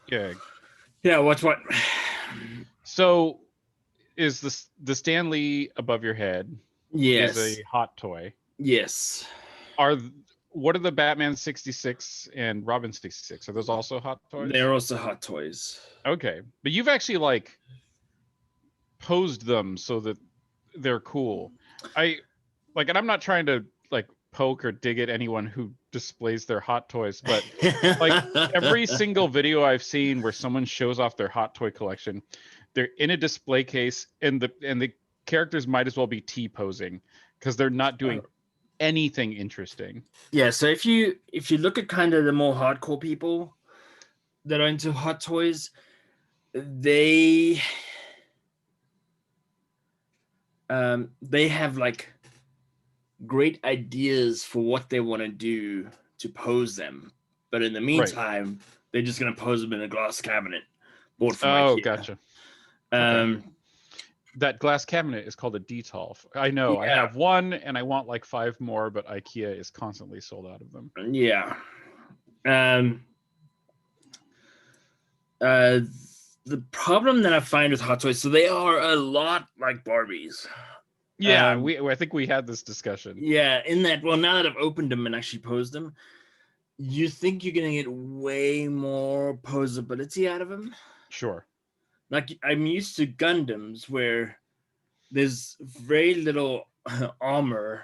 Yeah. Yeah, what? So is the Stanley above your head is Yes. a hot toy. Yes. Are what are the Batman 66 and Robin 66? Are those also hot toys? They're also hot toys. Okay. But you've actually like posed them so that they're cool. I like, and I'm not trying to like poke or dig at anyone who displays their hot toys, but like every single video I've seen where someone shows off their hot toy collection, they're in a display case and the characters might as well be T-posing because they're not doing anything interesting. Yeah, so if you look at kind of the more hardcore people that are into hot toys, they they have like great ideas for what they want to do to pose them, but in the Right. meantime, they're just gonna pose them in a glass cabinet bought from Oh, IKEA. gotcha. Okay. Um, That glass cabinet is called a Detolf. I know. I yeah, have one and I want like 5 more, but IKEA is constantly sold out of them. yeah. Um, uh, the problem that I find with hot toys, so they are a lot like Barbies. Yeah, I think we had this discussion. Yeah, in that, well, now that I've opened them and actually posed them, you think you're gonna get way more posability out of them. Sure. Like I'm used to Gundams where there's very little armor,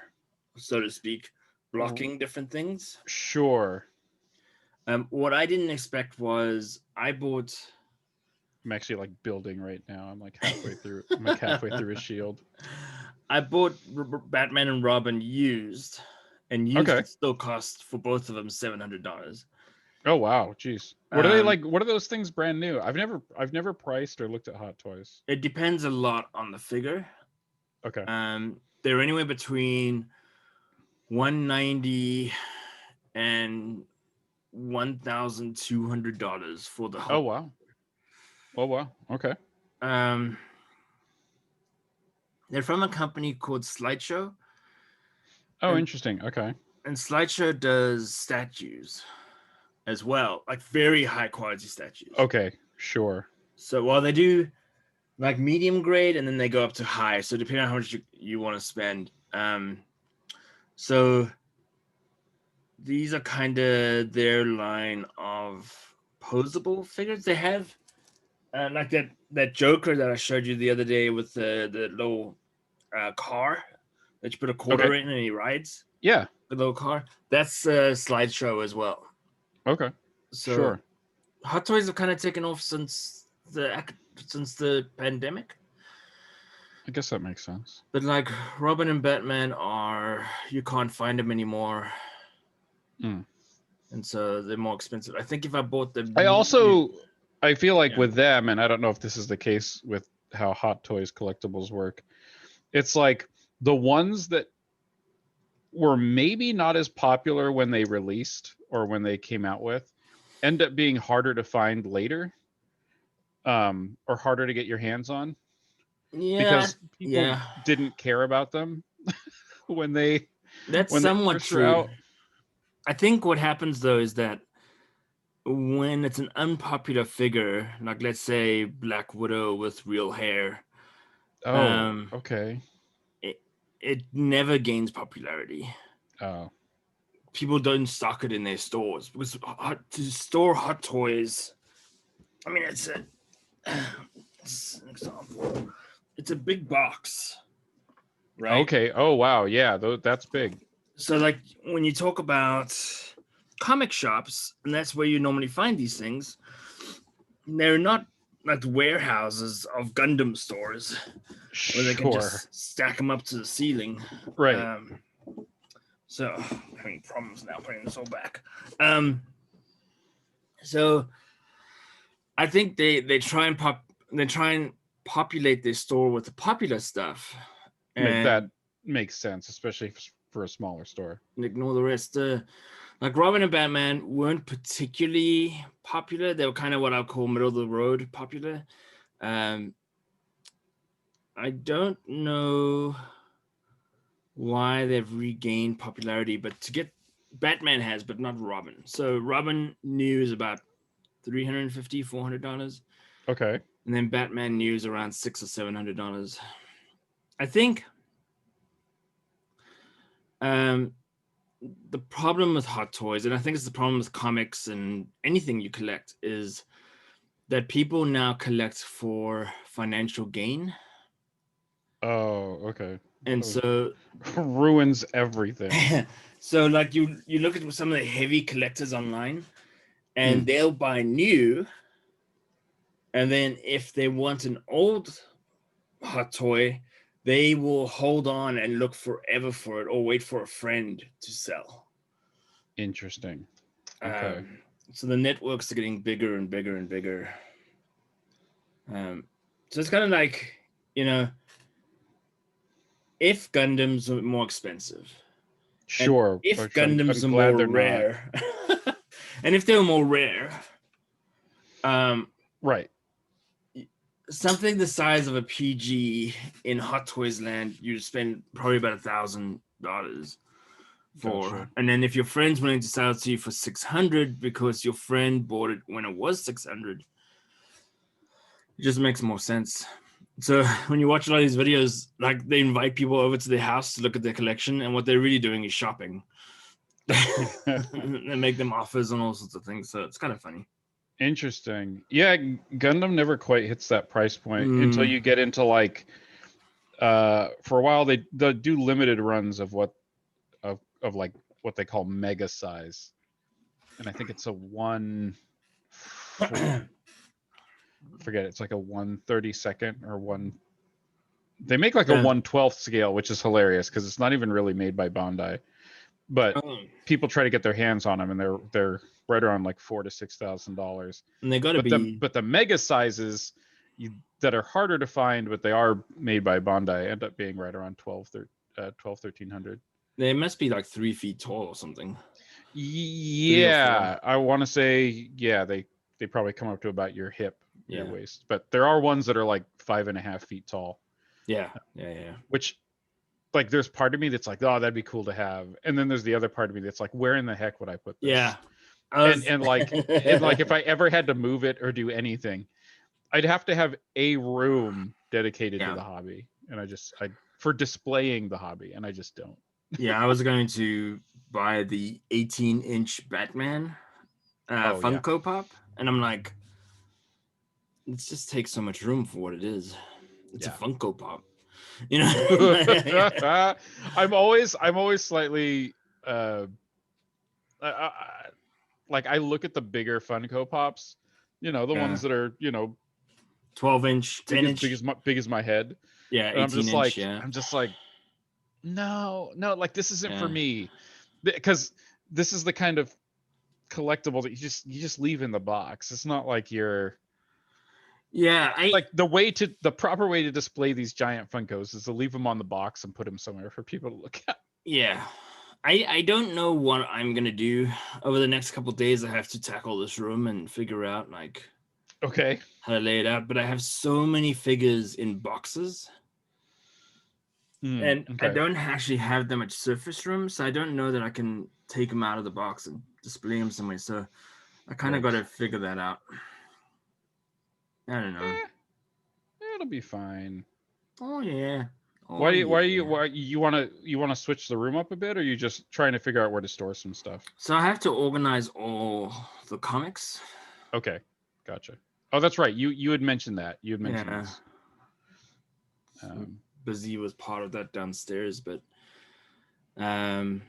so to speak, blocking different things. Sure. What I didn't expect was I bought. I'm actually like building right now. I'm like halfway through. I'm like halfway through a shield. I bought Batman and Robin used, and used Okay. it still cost for both of them $700. Oh wow, jeez. What are they Um, like? What are those things brand new? I've never priced or looked at hot toys. it depends a lot on the figure. Okay. They're anywhere between 190 and $1,200 for the Oh whole. wow. Oh wow. Okay. Um, they're from a company called Slideshow, Oh, and interesting. Okay. Slideshow does statues as well, like very high quality statues. Okay. Sure. So while they do like medium grade, and then they go up to high, so depending on how much you want to spend. So these are kind of their line of posable figures. They have like that Joker that I showed you the other day with the little car that you put a quarter Okay. in and he rides Yeah. the little car. That's a slideshow as well. Okay. So Sure. Hot Toys have kind of taken off since the pandemic. I guess that makes sense. But like Robin and Batman are, you can't find them anymore, Mm. and so they're more expensive. I think if I bought them, I feel like yeah, with them, and I don't know if this is the case with how Hot Toys collectibles work. It's like the ones that were maybe not as popular when they released or when they came out with end up being harder to find later, or harder to get your hands on yeah, because people yeah. didn't care about them when they That's when they somewhat first were true. out. I think what happens though is that when it's an unpopular figure, like let's say Black Widow with real hair, Oh, um, okay. it it never gains popularity. Oh, People don't stock it in their stores because to store hot toys. I mean, it's an example. It's a big box, right? okay. Oh, wow. Yeah, that's big. So, like when you talk about comic shops, and that's where you normally find these things, they're not like warehouses of Gundam stores where they can Sure. just stack them up to the ceiling. Right. Um, so, I'm having problems now putting this all back. Um, so I think they try and populate their store with the popular stuff That and makes sense, especially for a smaller store. ignore the rest. Like Robin and Batman weren't particularly popular. They were kind of what I call middle of the road popular. Um, I don't know why they've regained popularity, but to get Batman has, but not Robin. So Robin news about $350, $400. Okay. And then Batman New is around $600 or $700. I think the problem with Hot Toys, and I think it's the problem with comics and anything you collect, is that people now collect for financial gain. Oh, okay. And so ruins everything. so like you look at some of the heavy collectors online, and they'll buy new, and then if they want an old Hot Toy, they will hold on and look forever for it, or wait for a friend to sell. Interesting. Okay. So the networks are getting bigger and bigger and bigger. So it's kind of like, if Gundams were more expensive, sure, if I'm Gundams are glad more they're rare, and if they were more rare, right, something the size of a PG in Hot Toys land, you'd spend probably about $1,000 for. Gotcha. And then if your friend's willing to sell it to you for $600 because your friend bought it when it was $600, it just makes more sense. So when you watch a lot of these videos, like they invite people over to their house to look at their collection, and what they're really doing is shopping. They make them offers and all sorts of things. So it's kind of funny. Interesting. Yeah, Gundam never quite hits that price point until you get into like for a while they do limited runs of what like what they call mega size. And I think it's a forget it, it's like a 1/32 or one. They make like a 1/12 scale, which is hilarious because it's not even really made by Bandai. But people try to get their hands on them, and they're right around like $4,000 to $6,000. And they got to be. But the mega sizes that are harder to find, but they are made by Bandai, end up being right around 1,300. They must be like 3 feet tall or something. Yeah, I want to say they probably come up to about your hip, your waist. But there are ones that are like 5.5 feet tall. Yeah. Which, like, there's part of me that's like, oh, that'd be cool to have, and then there's the other part of me that's like, where in the heck would I put this? Yeah. And like if I ever had to move it or do anything, I'd have to have a room dedicated to the hobby, and I for displaying the hobby, and I just don't. Yeah, I was going to buy the 18-inch Batman Funko Pop, and I'm like, it just takes so much room for what it is. It's a Funko Pop, I'm always slightly like, I look at the bigger Funko Pops, the ones that are 12-inch, 10-inch, big as my head. Yeah, 18-inch. I'm just like, no, like, this isn't for me, because this is the kind of collectible that you just leave in the box. It's not like you're like the proper way to display these giant Funkos is to leave them on the box and put them somewhere for people to look at. Yeah. I don't know what I'm gonna do over the next couple of days. I have to tackle this room and figure out how to lay it out. But I have so many figures in boxes, and I don't actually have that much surface room, so I don't know that I can take them out of the box and display them somewhere. So I kind of got to figure that out. I don't know. It'll be fine. Oh yeah. Why you want to switch the room up a bit, or are you just trying to figure out where to store some stuff? So I have to organize all the comics. Okay, gotcha. Oh, that's right. You had mentioned that. You had mentioned this. Busy was part of that downstairs, but so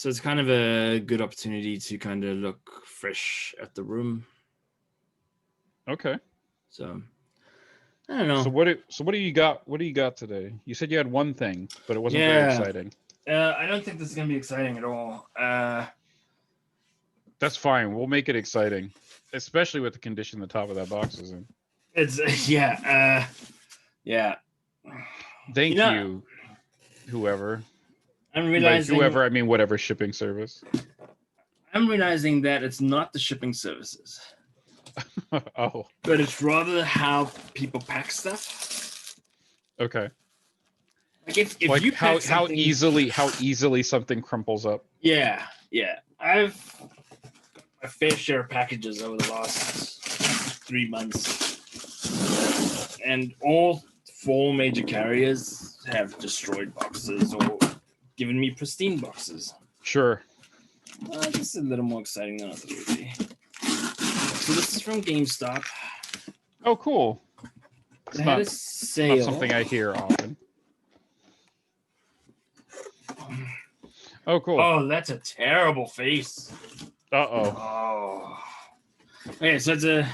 it's kind of a good opportunity to kind of look fresh at the room. Okay. So I don't know. So what do you got? What do you got today? You said you had one thing, but it wasn't very exciting. I don't think this is gonna be exciting at all. That's fine. We'll make it exciting, especially with the condition the top of that box is in. It's Thank you, whoever. I'm realizing whoever, I mean whatever shipping service. I'm realizing that it's not the shipping services. Oh. But it's rather how people pack stuff. Okay. Like if you pack how easily something crumples up. Yeah. I've got a fair share of packages over the last 3 months, and all 4 major carriers have destroyed boxes or given me pristine boxes. Sure. This is a little more exciting than I thought it would be. So this is from GameStop. Oh, cool. It's They had a not sale. something I hear often. Oh, cool. Oh, that's a terrible face. Uh-oh. Oh. Okay, so it's a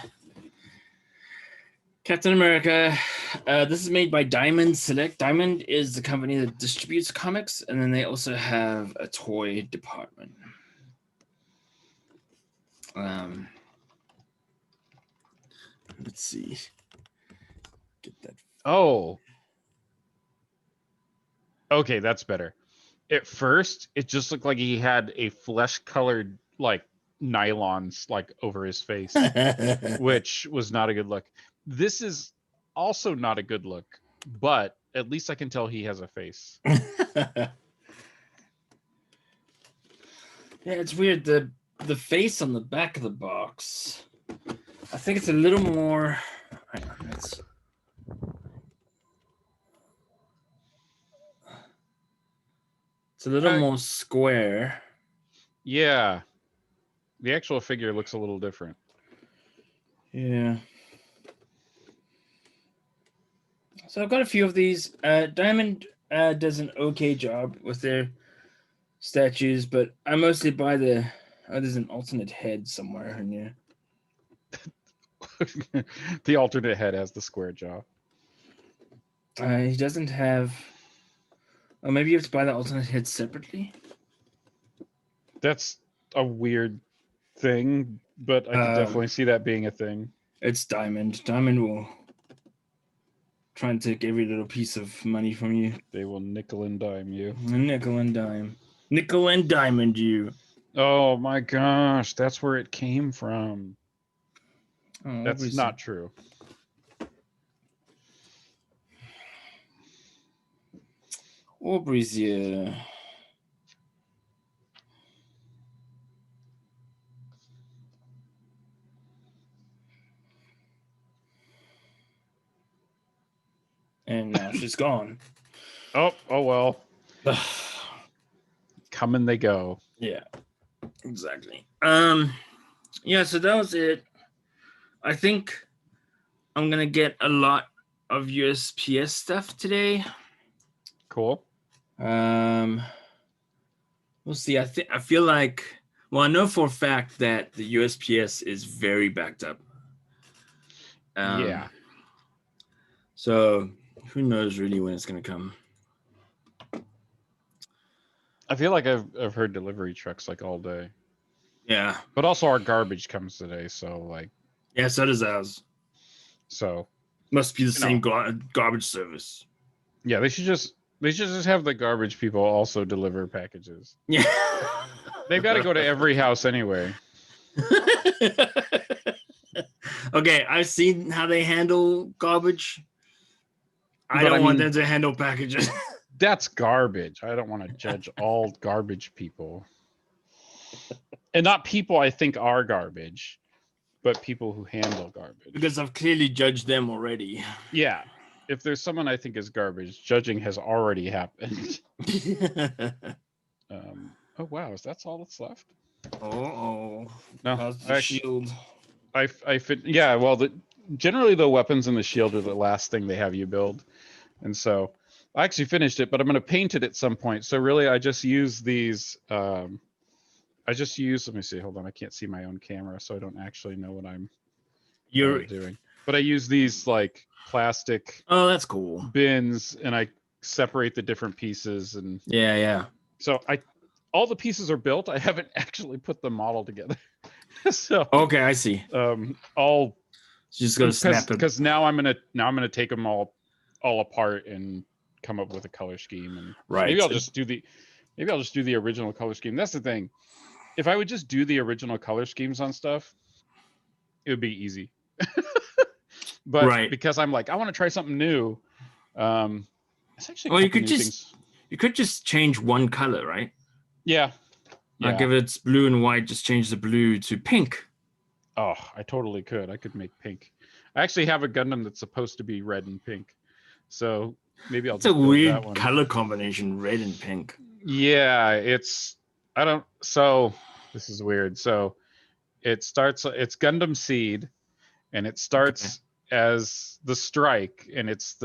Captain America. This is made by Diamond Select. Diamond is the company that distributes comics, and then they also have a toy department. Let's see. Get that. Oh. Okay, that's better. At first, it just looked like he had a flesh-colored, like, nylons, like, over his face, which was not a good look. This is also not a good look, but at least I can tell he has a face. Yeah, it's weird. The face on the back of the box, I think it's a little more. Hang on, it's a little more square. Yeah. The actual figure looks a little different. Yeah. So I've got a few of these. Diamond does an okay job with their statues, but I mostly buy the. Oh, there's an alternate head somewhere in here. The alternate head has the square jaw. He doesn't have. Oh, maybe you have to buy the alternate head separately. That's a weird thing, but I could definitely see that being a thing. It's Diamond. Diamond will try and take every little piece of money from you. They will nickel and dime you. Nickel and dime. Nickel and diamond you. Oh my gosh, that's where it came from. Oh, that's not true. Aubrey's here. And now she's gone. Oh well. Come and they go. Yeah, exactly. Yeah, so that was it. I think I'm gonna get a lot of USPS stuff today. Cool. We'll see. I feel like, well, I know for a fact that the USPS is very backed up. Yeah. So who knows really when it's gonna come. I feel like I've heard delivery trucks like all day. Yeah. But also our garbage comes today, so like. Yeah, so does ours. So. Must be the same garbage service. Yeah, they should just have the garbage people also deliver packages. Yeah. They've got to go to every house anyway. Okay, I've seen how they handle garbage. I don't want them to handle packages. That's garbage. I don't want to judge all garbage people. And not people I think are garbage, but people who handle garbage. Because I've clearly judged them already. Yeah. If there's someone I think is garbage, judging has already happened. Oh, wow. Is that all that's left? Oh. No. How's the shield? I fit. Yeah, well, generally the weapons and the shield are the last thing they have you build. And so I actually finished it, but I'm going to paint it at some point. So really, I just use these. Let me see. Hold on. I can't see my own camera, so I don't actually know what I'm doing. But I use these like plastic. Oh, that's cool. Bins, and I separate the different pieces. And yeah. So all the pieces are built. I haven't actually put the model together. So okay, I see. All just gonna snap it because now I'm gonna take them all apart and come up with a color scheme. And right. Maybe I'll just do the original color scheme. That's the thing. If I would just do the original color schemes on stuff, it would be easy. But because I'm like, I want to try something new. It's actually you could just change one color, right? Yeah. Yeah. Like if it's blue and white, just change the blue to pink. Oh, I totally could. I could make pink. I actually have a Gundam that's supposed to be red and pink, so maybe I'll It's a just build that weird one. color combination, red and pink. Yeah, I don't. So this is weird. So it's Gundam Seed, and it starts as the Strike, and it's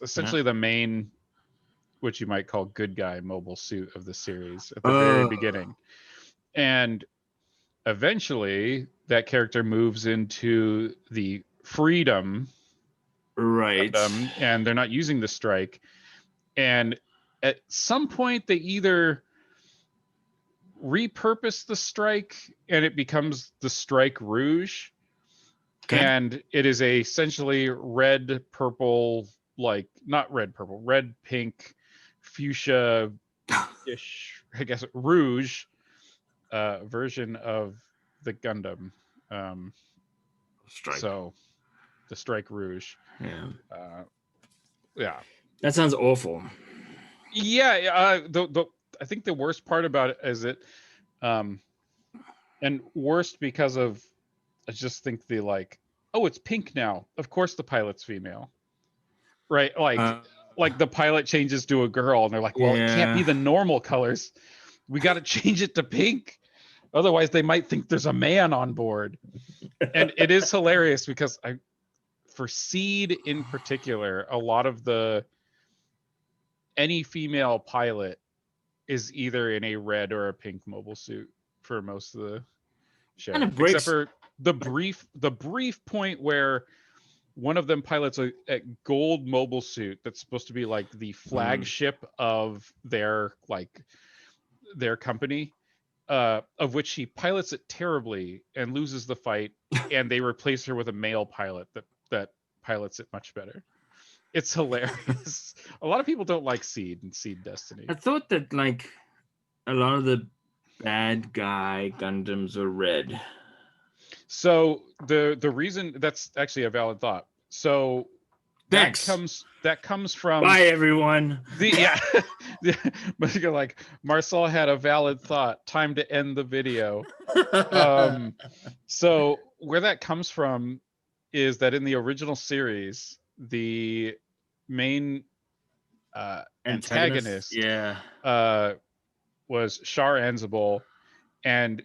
essentially the main, what you might call good guy mobile suit of the series at the very beginning, and eventually that character moves into the Freedom Right. Gundam, and they're not using the Strike, and at some point they either repurpose the Strike and it becomes the Strike Rouge, and it is essentially red purple, like not red purple, red pink fuchsia ish, I guess, rouge version of the Gundam. Strike. So the Strike Rouge. Yeah. Yeah. That sounds awful. Yeah. I think the worst part about it is and worst because of, I just think oh, it's pink now. Of course the pilot's female. Right? Like the pilot changes to a girl and they're like, well, it can't be the normal colors. We got to change it to pink. Otherwise they might think there's a man on board. And it is hilarious because for Seed in particular, a lot of any female pilot is either in a red or a pink mobile suit for most of the show. Except for the brief point where one of them pilots a gold mobile suit that's supposed to be like the flagship of their company, of which she pilots it terribly and loses the fight, and they replace her with a male pilot that pilots it much better. It's hilarious. A lot of people don't like Seed and Seed Destiny. I thought that like a lot of the bad guy Gundams are red. So the reason, that's actually a valid thought. So Thanks. that comes from, bye everyone. But you're like, Marcel had a valid thought. Time to end the video. So where that comes from is that in the original series, the main antagonist was Char Ansible, and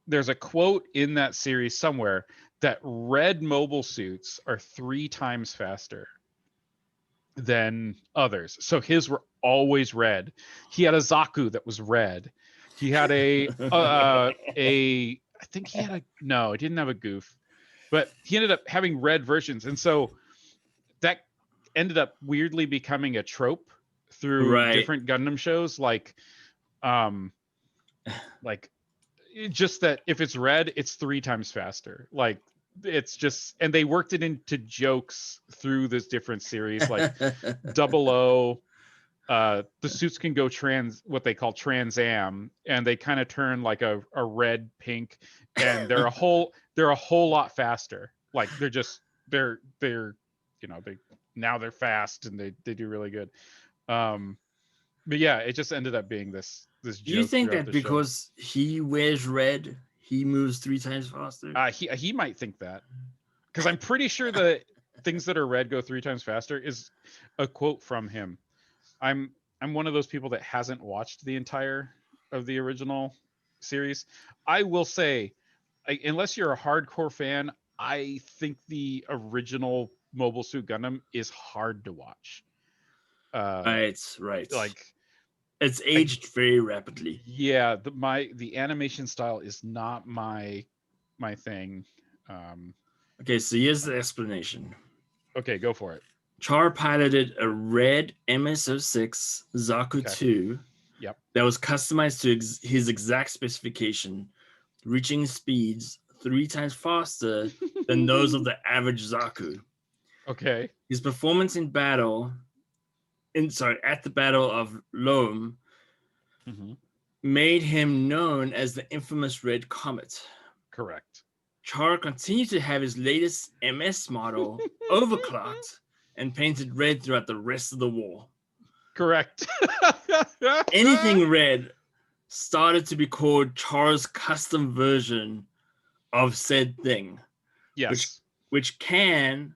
there's a quote in that series somewhere that red mobile suits are 3 times faster than others. So his were always red. He had a Zaku that was red. He had I think he had no, he didn't have a Goof, but he ended up having red versions. And so that ended up weirdly becoming a trope through different Gundam shows, like just that if it's red, it's 3 times faster. Like it's just, and they worked it into jokes through this different series, like 00. The suits can go what they call Trans Am, and they kind of turn like a red pink, and they're a whole lot faster. Like they're now they're fast and they do really good. But yeah, it just ended up being this joke. Do you think that because he wears red, he moves 3 times faster? He might think that, because I'm pretty sure the things that are red go 3 times faster is a quote from him. I'm one of those people that hasn't watched the entire of the original series. I will say, unless you're a hardcore fan, I think the original Mobile Suit Gundam is hard to watch. Right. Like, it's aged very rapidly. Yeah, the animation style is not my thing. Okay, so here's the explanation. Okay, go for it. Char piloted a red MS-06 Zaku 2 that was customized to his exact specification, reaching speeds 3 times faster than those of the average Zaku. Okay. His performance in battle, at the Battle of Loam, made him known as the infamous Red Comet. Correct. Char continued to have his latest MS model overclocked and painted red throughout the rest of the war. Correct. Anything red started to be called Char's custom version of said thing. Yes. Which can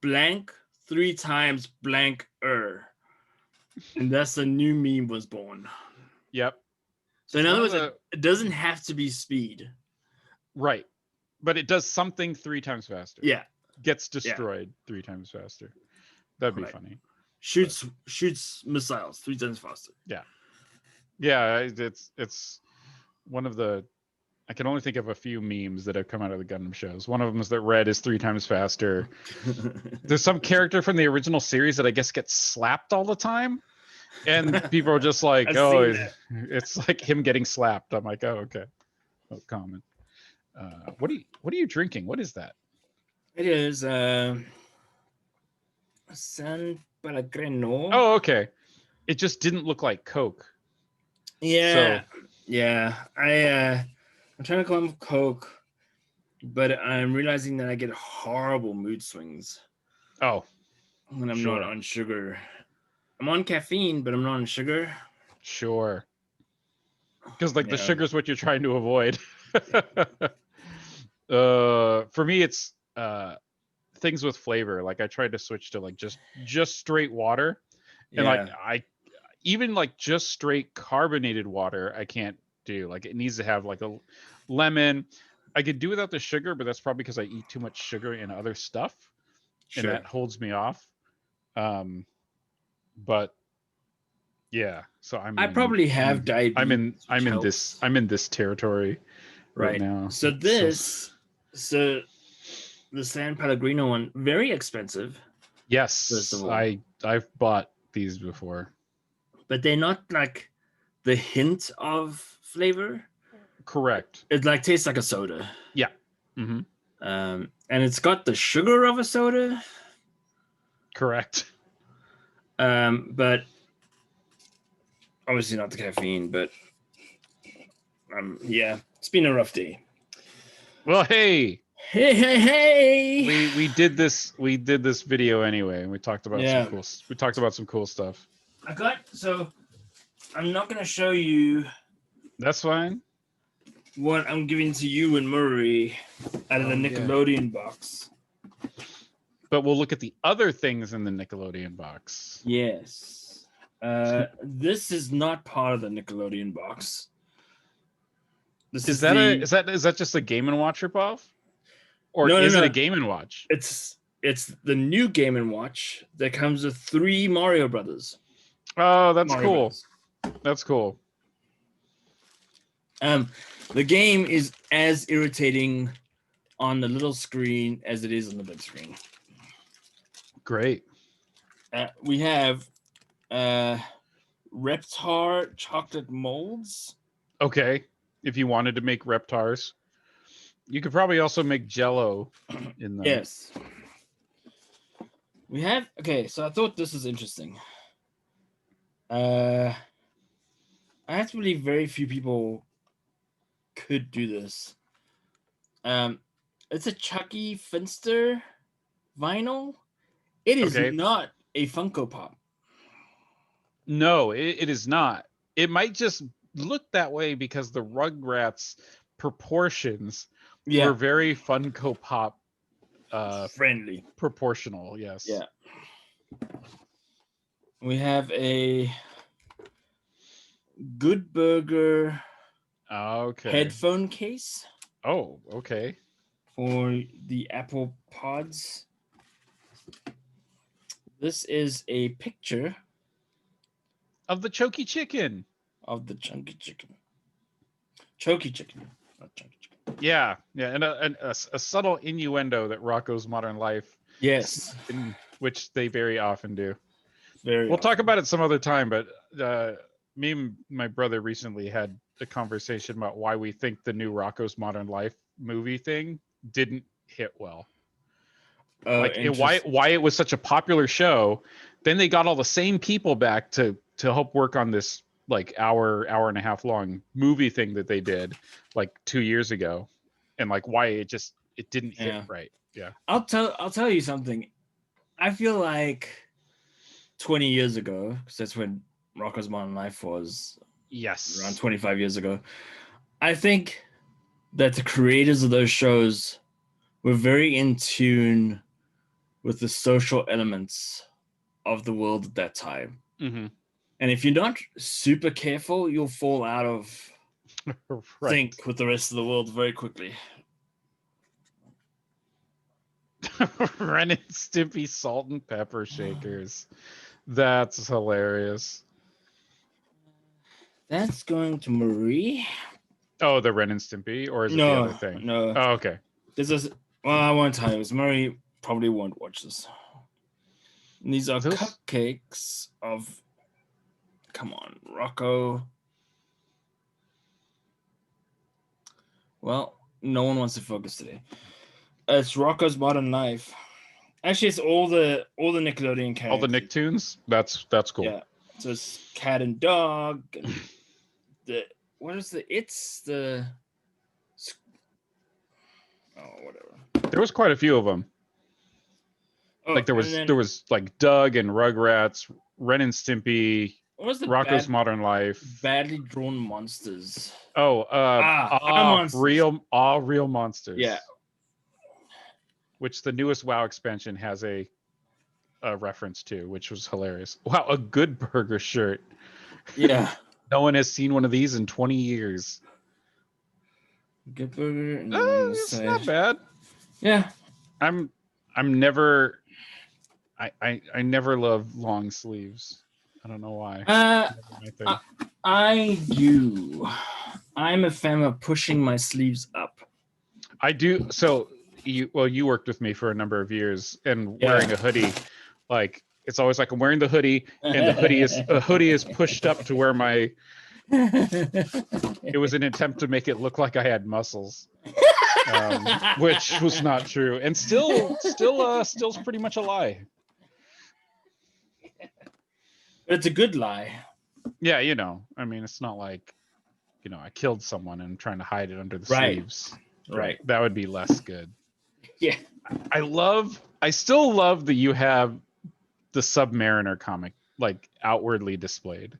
blank 3 times blank and that's a new meme was born. Yep. So in other words, it doesn't have to be speed. Right. But it does something 3 times faster. Yeah. Gets destroyed 3 times faster. That'd be funny. Shoots missiles 3 times faster. Yeah. Yeah, it's one of the, I can only think of a few memes that have come out of the Gundam shows. One of them is that red is 3 times faster. There's some character from the original series that I guess gets slapped all the time. And people are just like, oh, it's like him getting slapped. I'm like, oh, okay. No comment. What are you drinking? What is that? It is San Pellegrino. Oh, okay. It just didn't look like Coke. Yeah. So, yeah. I'm trying to call him Coke, but I'm realizing that I get horrible mood swings. Oh. When I'm not on sugar. I'm on caffeine, but I'm not on sugar. Sure. Because the sugar is what you're trying to avoid. For me, it's things with flavor. Like I tried to switch to like just straight water, and like I even like just straight carbonated water I can't do. Like it needs to have like a lemon. I could do without the sugar, but that's probably because I eat too much sugar in other stuff, and that holds me off. But yeah, so I probably have diabetes. I'm in this territory right now. So the San Pellegrino one, very expensive. Yes, I've bought these before, but they're not like the hint of flavor. Correct. It like tastes like a soda. Yeah. Mm-hmm. And it's got the sugar of a soda. Correct. But obviously not the caffeine. But yeah, it's been a rough day. Well, hey. We did this video anyway, and we talked about some cool stuff. I'm not gonna show you. That's fine. What I'm giving to you and Murray out of the Nickelodeon box. But we'll look at the other things in the Nickelodeon box. Yes. This is not part of the Nickelodeon box. Is that just a Game & Watch ripoff? Or is it a Game & Watch? It's the new Game & Watch that comes with 3 Mario Brothers. Oh, that's cool. That's cool. The game is as irritating on the little screen as it is on the big screen. Great. We have Reptar chocolate molds. Okay. If you wanted to make Reptars. You could probably also make Jell-O in them. Yes. We have... Okay, so I thought this was interesting. I have to believe very few people could do this. It's a Chucky Finster vinyl. It is not a Funko Pop. No, it is not. It might just look that way because the Rugrats proportions were very Funko Pop friendly. Proportional, yes. Yeah. We have a Good Burger headphone case. Oh, okay. For the Apple Pods. This is a picture of the Chunky Chicken. Of the Chunky Chicken. Choky Chicken, not Chunky Chicken. Yeah, and a subtle innuendo that Rocko's Modern Life. Yes. Which they very often do. We'll talk about it some other time, but me and my brother recently had a conversation about why we think the new Rocko's Modern Life movie thing didn't hit well. Why it was such a popular show. Then they got all the same people back to help work on this like hour and a half long movie thing that they did like 2 years ago, and like why it didn't hit right. Yeah. I'll tell you something. I feel like 20 years ago, because that's when Rocko's Modern Life was Yes. around 25 years ago. I think that the creators of those shows were very in tune with the social elements of the world at that time. Mm-hmm. And if you're not super careful, you'll fall out of Right. sync with the rest of the world very quickly. Ren and Stimpy salt and pepper shakers. That's hilarious. That's going to Marie. Oh, the Ren and Stimpy, or is it the other thing? No. Oh, okay. This is, well, I won't tell you. Because Marie probably won't watch this. And these are cupcakes of, come on, Rocco. Well, no one wants to focus today. It's Rocco's Modern Life. Actually, it's all the Nickelodeon characters. All the Nicktoons? That's cool. Yeah. So it's cat and dog. And what is the whatever. There was quite a few of them. Oh, like there was like Doug and Rugrats, Ren and Stimpy, what was the Rocco's Modern Life, badly drawn monsters. Oh, Monsters. real monsters. Yeah. Which the newest WoW expansion has a reference to, which was hilarious. Wow, a Good Burger shirt. Yeah. No one has seen one of these in 20 years. Good Burger. It's not bad. Yeah. I'm never. I never love long sleeves. I don't know why. I do. I'm a fan of pushing my sleeves up. I do. So you worked with me for a number of years, and wearing a hoodie, like it's always like I'm wearing the hoodie, and the hoodie is pushed up to where my. It was an attempt to make it look like I had muscles, which was not true, and still's pretty much a lie. But it's a good lie. Yeah, I mean, it's not like, I killed someone and I'm trying to hide it under the sleeves. Right. That would be less good. Yeah. I still love that you have the Submariner comic, like, outwardly displayed.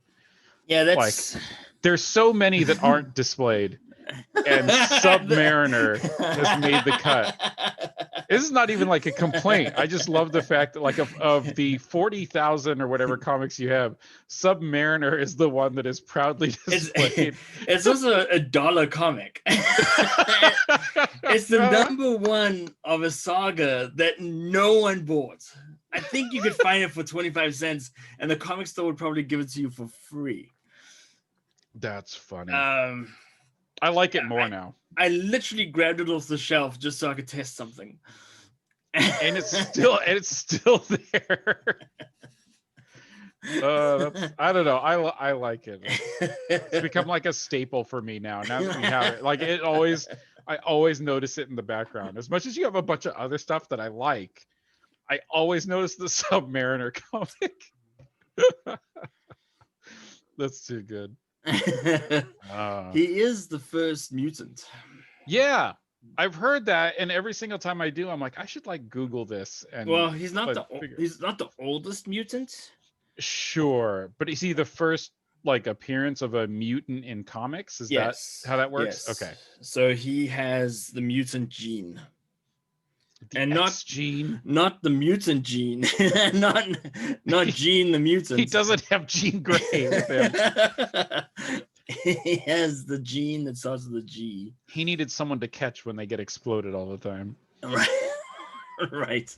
Yeah, that's... Like, there's so many that aren't displayed, and Submariner has made the cut. This is not even like a complaint. I just love the fact that, like, of the 40,000 or whatever comics you have, Submariner is the one that is proudly displayed. It's also a dollar comic. It's the number one of a saga that no one bought. I think you could find it for 25 cents, and the comic store would probably give it to you for free. That's funny. I like it more now. I literally grabbed it off the shelf just so I could test something. And it's still there. I don't know. I like it. It's become like a staple for me now. Now that we have it, like I always notice it in the background. As much as you have a bunch of other stuff that I like, I always notice the Submariner comic. That's too good. He is the first mutant. Yeah, I've heard that, and every single time I do, I'm like, I should like Google this. And well, he's not the oldest mutant. Sure, but is he the first like appearance of a mutant in comics? Is that how that works? Yes. Okay. So he has the mutant gene. And X gene, not the mutant gene, not Gene the mutant. He doesn't have Jean Grey with him. He has the gene that starts with a G. He needed someone to catch when they get exploded all the time. Right.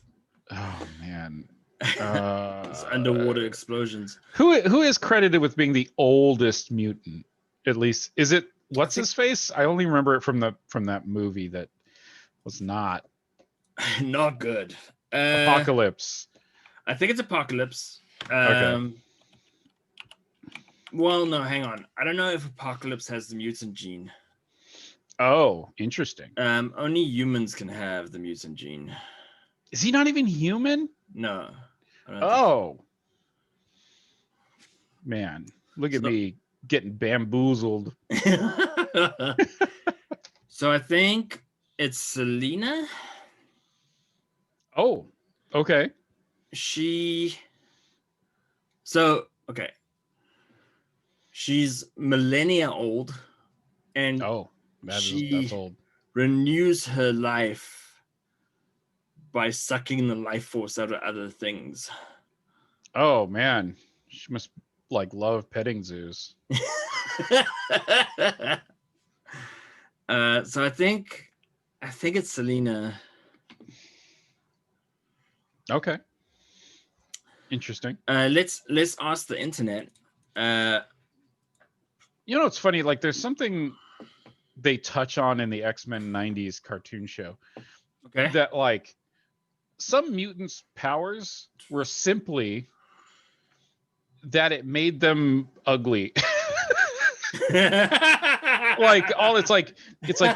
Oh man. It's underwater explosions. Who is credited with being the oldest mutant? At least is it what's his face? I only remember it from that movie that was not good. Apocalypse. I think it's Apocalypse. Okay. Well, no, hang on. I don't know if Apocalypse has the mutant gene. Oh, interesting. Only humans can have the mutant gene. Is he not even human? No. Oh. Man, look at me getting bamboozled. So I think it's Selena. Oh, okay. Okay. She's millennia old, and Oh, that's she old. renews her life by sucking the life force out of other things. Oh man, she must like love petting zoos. So I think it's Selena. Okay, interesting. Let's ask the internet. You know, it's funny. Like, there's something they touch on in the X-Men '90s cartoon show Okay. that like some mutants' powers were simply that it made them ugly. Like all it's like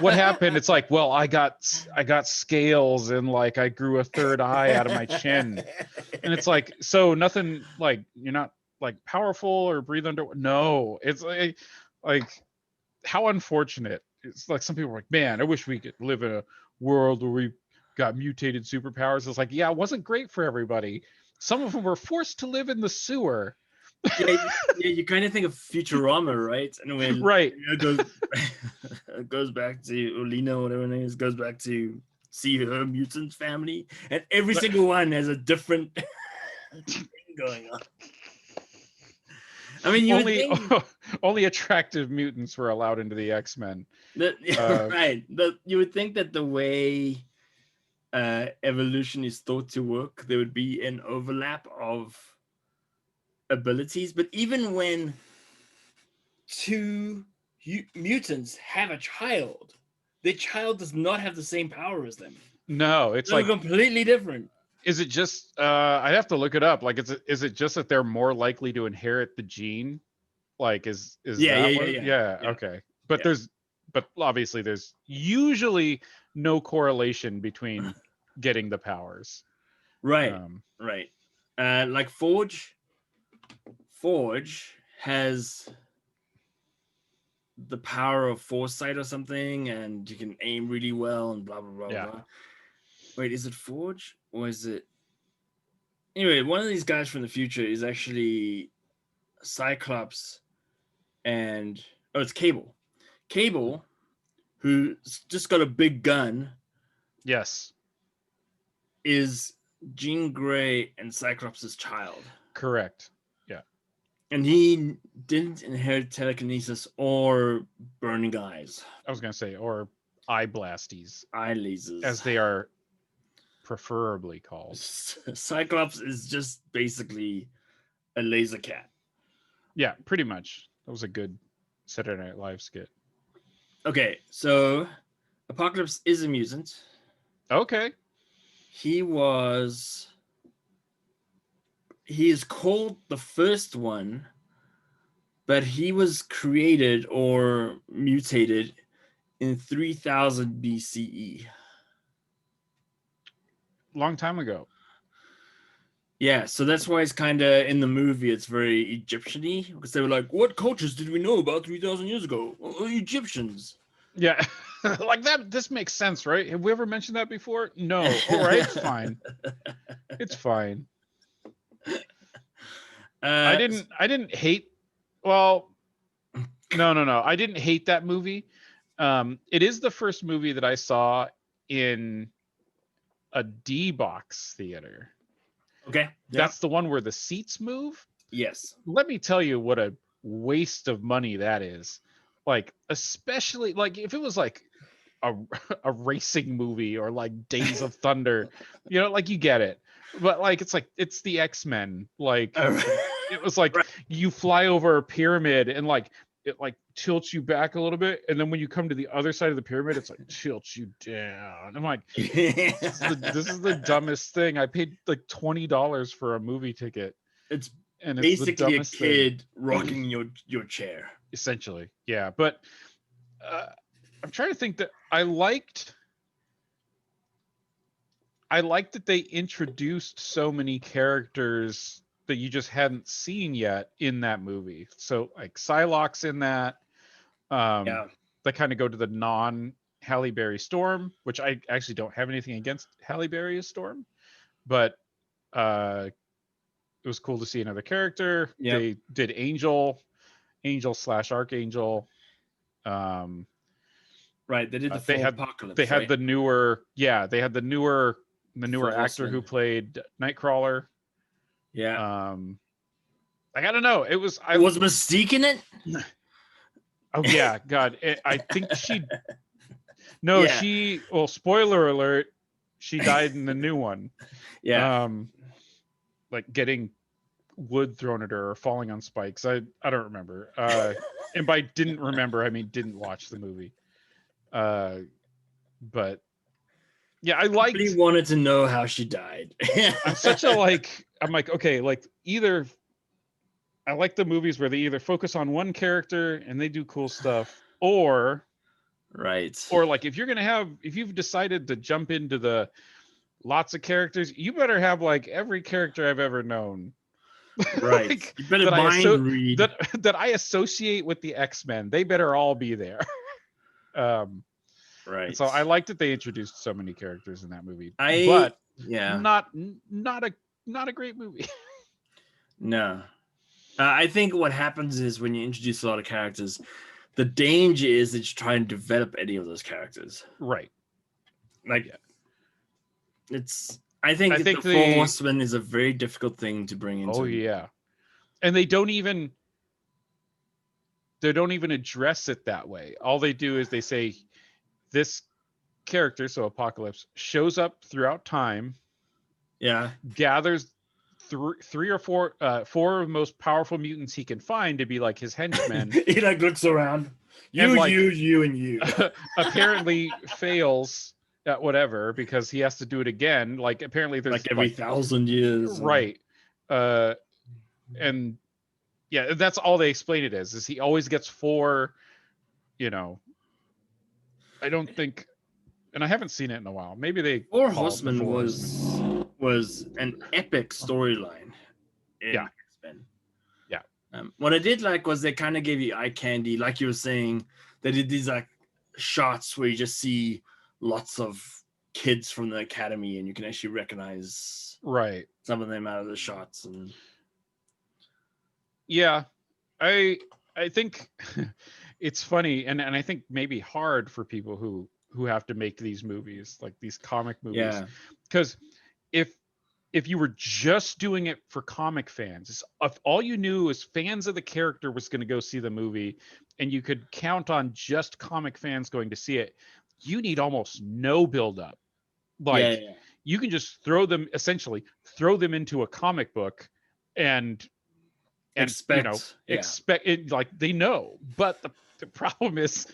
what happened, it's like, well, I got scales and like I grew a third eye out of my chin, and it's like, so nothing, like you're not like powerful or breathe under, no, it's like how unfortunate. It's like some people are like, man, I wish we could live in a world where we got mutated superpowers. It's like, yeah, it wasn't great for everybody. Some of them were forced to live in the sewer. Yeah, you kind of think of Futurama, right? And when Right. it goes back to Olina, whatever her name is, goes back to see her mutant family, and every single one has a different thing going on. I mean, you only would think only attractive mutants were allowed into the X-Men. that right. You would think that the way evolution is thought to work, there would be an overlap of abilities, but even when two mutants have a child, their child does not have the same power as them. No, it's They're like completely different. Is it just I'd have to look it up. Like, is it just that they're more likely to inherit the gene? Like, is that what? Yeah, okay. But but obviously there's usually no correlation between getting the powers. Right. Right. Like Forge has the power of foresight or something, and you can aim really well and blah blah blah blah. Wait, is it Forge or is it? Anyway, one of these guys from the future is actually Cyclops, and it's Cable. Cable, who's just got a big gun. Yes. Is Jean Grey and Cyclops' child. Correct. Yeah. And he didn't inherit telekinesis or burning eyes. I was gonna say, or eye blasties. Eye lasers. As they are preferably called. Cyclops is just basically a laser cat. Yeah, pretty much. That was a good Saturday Night Live skit. Okay, so Apocalypse is a mutant. Okay. He is called the first one, but he was created or mutated in 3000 BCE. Long time ago. Yeah, so that's why it's kind of in the movie, it's very Egyptian-y, because they were like, what cultures did we know about 3,000 years ago? Oh, Egyptians. Yeah. Like that, this makes sense, right? Have we ever mentioned that before? No. All right, it's fine. It's fine. I didn't hate, well, no. I didn't hate that movie. It is the first movie that I saw in a D-box theater. Okay. That's the one where the seats move. Yes. Let me tell you what a waste of money that is. Like, especially like if it was like a racing movie or like Days of Thunder, you know, like you get it. But like it's the X-Men. Like it was like you fly over a pyramid and like it like tilts you back a little bit, and then when you come to the other side of the pyramid, it's like tilts you down. I'm like, this is the dumbest thing. I paid like $20 for a movie ticket. It's and basically it's a kid rocking your chair. Essentially, yeah. But I'm trying to think that I liked that they introduced so many characters that you just hadn't seen yet in that movie. So like Psylocke's in that. They kind of go to the non Halle Berry Storm, which I actually don't have anything against Halle Berry as Storm, but it was cool to see another character. They did Angel Angel / Archangel. Right, they did the full Apocalypse. They had right? the newer, they had the newer actor who Horseman. played Nightcrawler. Yeah. Like, I don't know. It was Was Mystique in it? Oh yeah, God. I think Yeah. she. Well, spoiler alert. She died in the new one. Yeah. Like getting wood thrown at her or falling on spikes. I don't remember. And by didn't remember, I mean didn't watch the movie. But yeah, I liked. Really wanted to know how she died. I'm such a I'm like, okay, like either I like the movies where they either focus on one character and they do cool stuff, or right. like if you've decided to jump into the lots of characters, you better have like every character I've ever known. Right. Like, you better that read that I associate with the X-Men. They better all be there. Right. So I liked that they introduced so many characters in that movie. But not a great movie. No. I think what happens is when you introduce a lot of characters, the danger is that you try and develop any of those characters. Right. Like, I think the Four Horsemen is a very difficult thing to bring into. Oh yeah, and they don't even address it that way. All they do is they say this character, so Apocalypse, shows up throughout time. Yeah. Gathers three or four of the most powerful mutants he can find to be like his henchmen. He like looks around. You and you. Apparently fails at whatever because he has to do it again. Like apparently there's like every 1,000 years. Right. And yeah, that's all they explain it as, is he always gets 4, I don't think, and I haven't seen it in a while. Maybe they Four Horsemen was an epic storyline. Yeah. X-Men. Yeah. What I did like was they kind of gave you eye candy, like you were saying. They did these like shots where you just see lots of kids from the academy, and you can actually recognize some of them out of the shots. And yeah, I think it's funny, and I think maybe hard for people who have to make these movies, like these comic movies, because if you were just doing it for comic fans, if all you knew is fans of the character was going to go see the movie, and you could count on just comic fans going to see it, you need almost no build up. Like you can just throw them into a comic book and expect it, like they know. But the problem is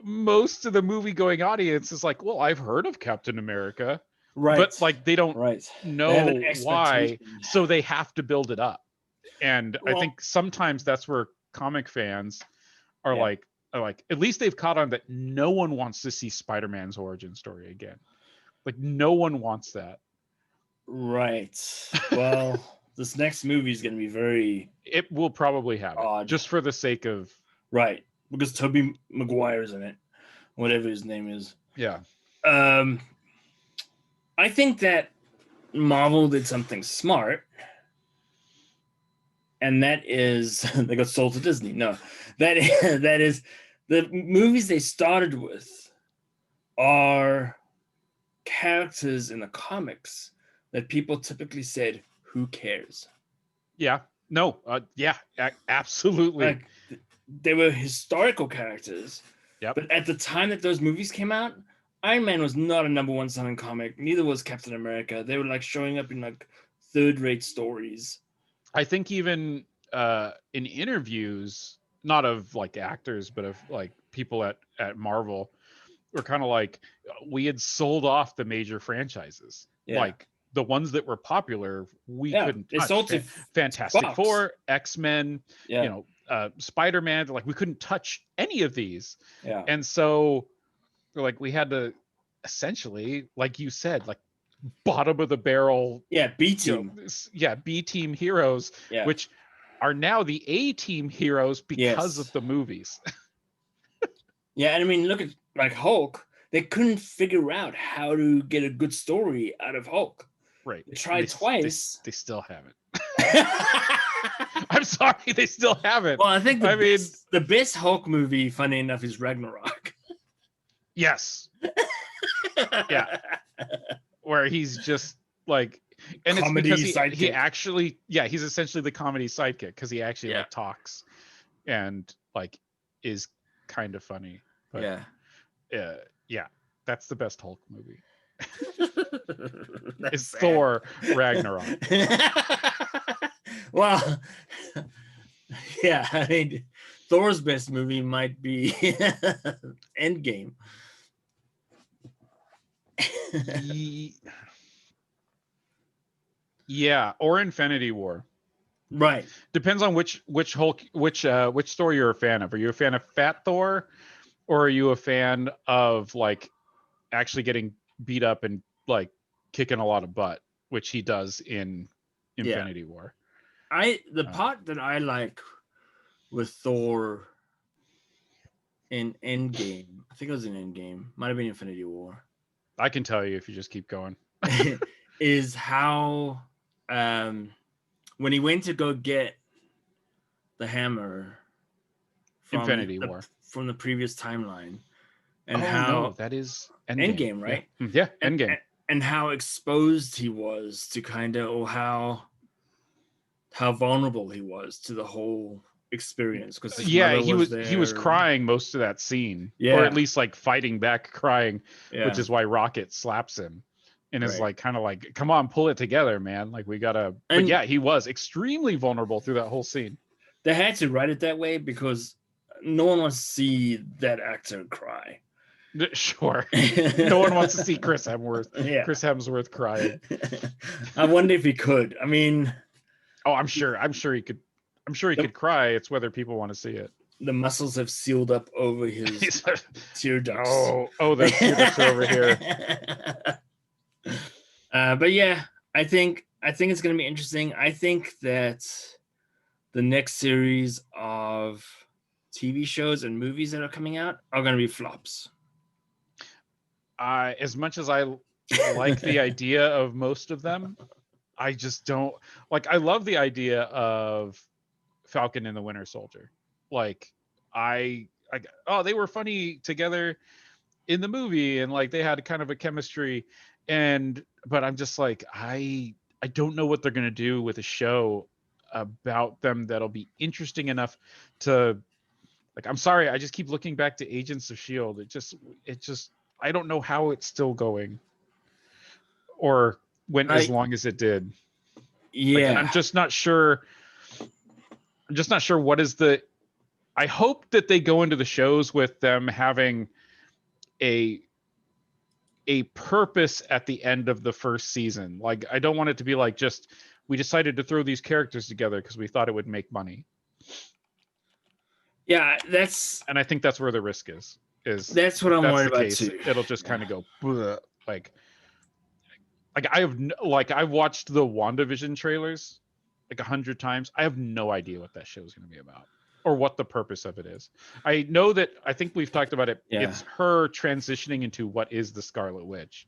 most of the movie going audience is like, well, I've heard of Captain America, but like they don't know why, so they have to build it up. And I think sometimes that's where comic fans are like at least they've caught on that no one wants to see Spider-Man's origin story again. Like no one wants that. Right. Well, this next movie is going to be very... It will probably have it, just for the sake of... Right. Because Tobey Maguire's in it. Whatever his name is. Yeah. I think that Marvel did something smart. And that is... they got sold to Disney. No. That is... The movies they started with are characters in the comics that people typically said, who cares? Yeah. No. Absolutely. Like, they were historical characters. Yep. But at the time that those movies came out, Iron Man was not a #1 selling comic. Neither was Captain America. They were like showing up in like third-rate stories. I think even in interviews, not of like actors, but of like people at Marvel, were kind of like, we had sold off the major franchises. Like the ones that were popular, we couldn't touch. Sold to Fantastic Fox. Four, X-Men, Spider-Man, like we couldn't touch any of these. And so like we had to essentially, like you said, like bottom of the barrel B team B team heroes, which are now the A team heroes because of the movies. And I mean, look at like Hulk. They couldn't figure out how to get a good story out of Hulk. Right. They tried twice. They still haven't. I'm sorry, they still haven't. Well, I think I mean, the best Hulk movie, funny enough, is Ragnarok. yes, yeah, where he's just like, and it's Comedy because he sidekick. actually, yeah, he's essentially the comedy sidekick because he actually Yeah. like talks and like is kind of funny. But yeah, that's the best Hulk movie. It's sad. Thor Ragnarok. Well, yeah, I mean, Thor's best movie might be Endgame. Yeah, or Infinity War. Right. Depends on which Hulk, which story you're a fan of. Are you a fan of Fat Thor, or are you a fan of like actually getting beat up and like kicking a lot of butt, which he does in Infinity War? The part that I like with Thor in Endgame, I think it was in Endgame, might have been Infinity War. I can tell you if you just keep going. Is how when he went to go get the hammer from Infinity War from the previous timeline, and no, that is Endgame, right? Yeah, Endgame. And how exposed he was to kind of, or how vulnerable he was to the whole experience, because he was crying most of that scene, or at least like fighting back crying, which is why Rocket slaps him and is like kind of like, come on, pull it together, man, like we gotta. But yeah, he was extremely vulnerable through that whole scene. They had to write it that way because no one wants to see that actor cry. Sure. No one wants to see Chris Hemsworth crying. I wonder if he could. I mean, I'm sure he could. I'm sure he could cry. It's whether people want to see it. The muscles have sealed up over his tear ducts. The tear ducts are over here. But yeah, I think it's going to be interesting. I think that the next series of TV shows and movies that are coming out are going to be flops. As much as I like the idea of most of them, I just don't like. I love the idea of Falcon and the Winter Soldier. Like they were funny together in the movie, and like they had kind of a chemistry. But I'm just like, I don't know what they're gonna do with a show about them that'll be interesting enough to, like, I'm sorry, I just keep looking back to Agents of S.H.I.E.L.D. It just I don't know how it's still going, or went as long as it did. Yeah. And I'm just not sure what is the. I hope that they go into the shows with them having a purpose at the end of the first season. Like, I don't want it to be like just we decided to throw these characters together because we thought it would make money. Yeah, and I think that's where the risk is. That's what I'm worried about too. It'll just kind of go like I've watched the WandaVision trailers like 100 times. I have no idea what that show is going to be about or what the purpose of it is. I know that I think we've talked about it. Yeah. It's her transitioning into what is the Scarlet Witch.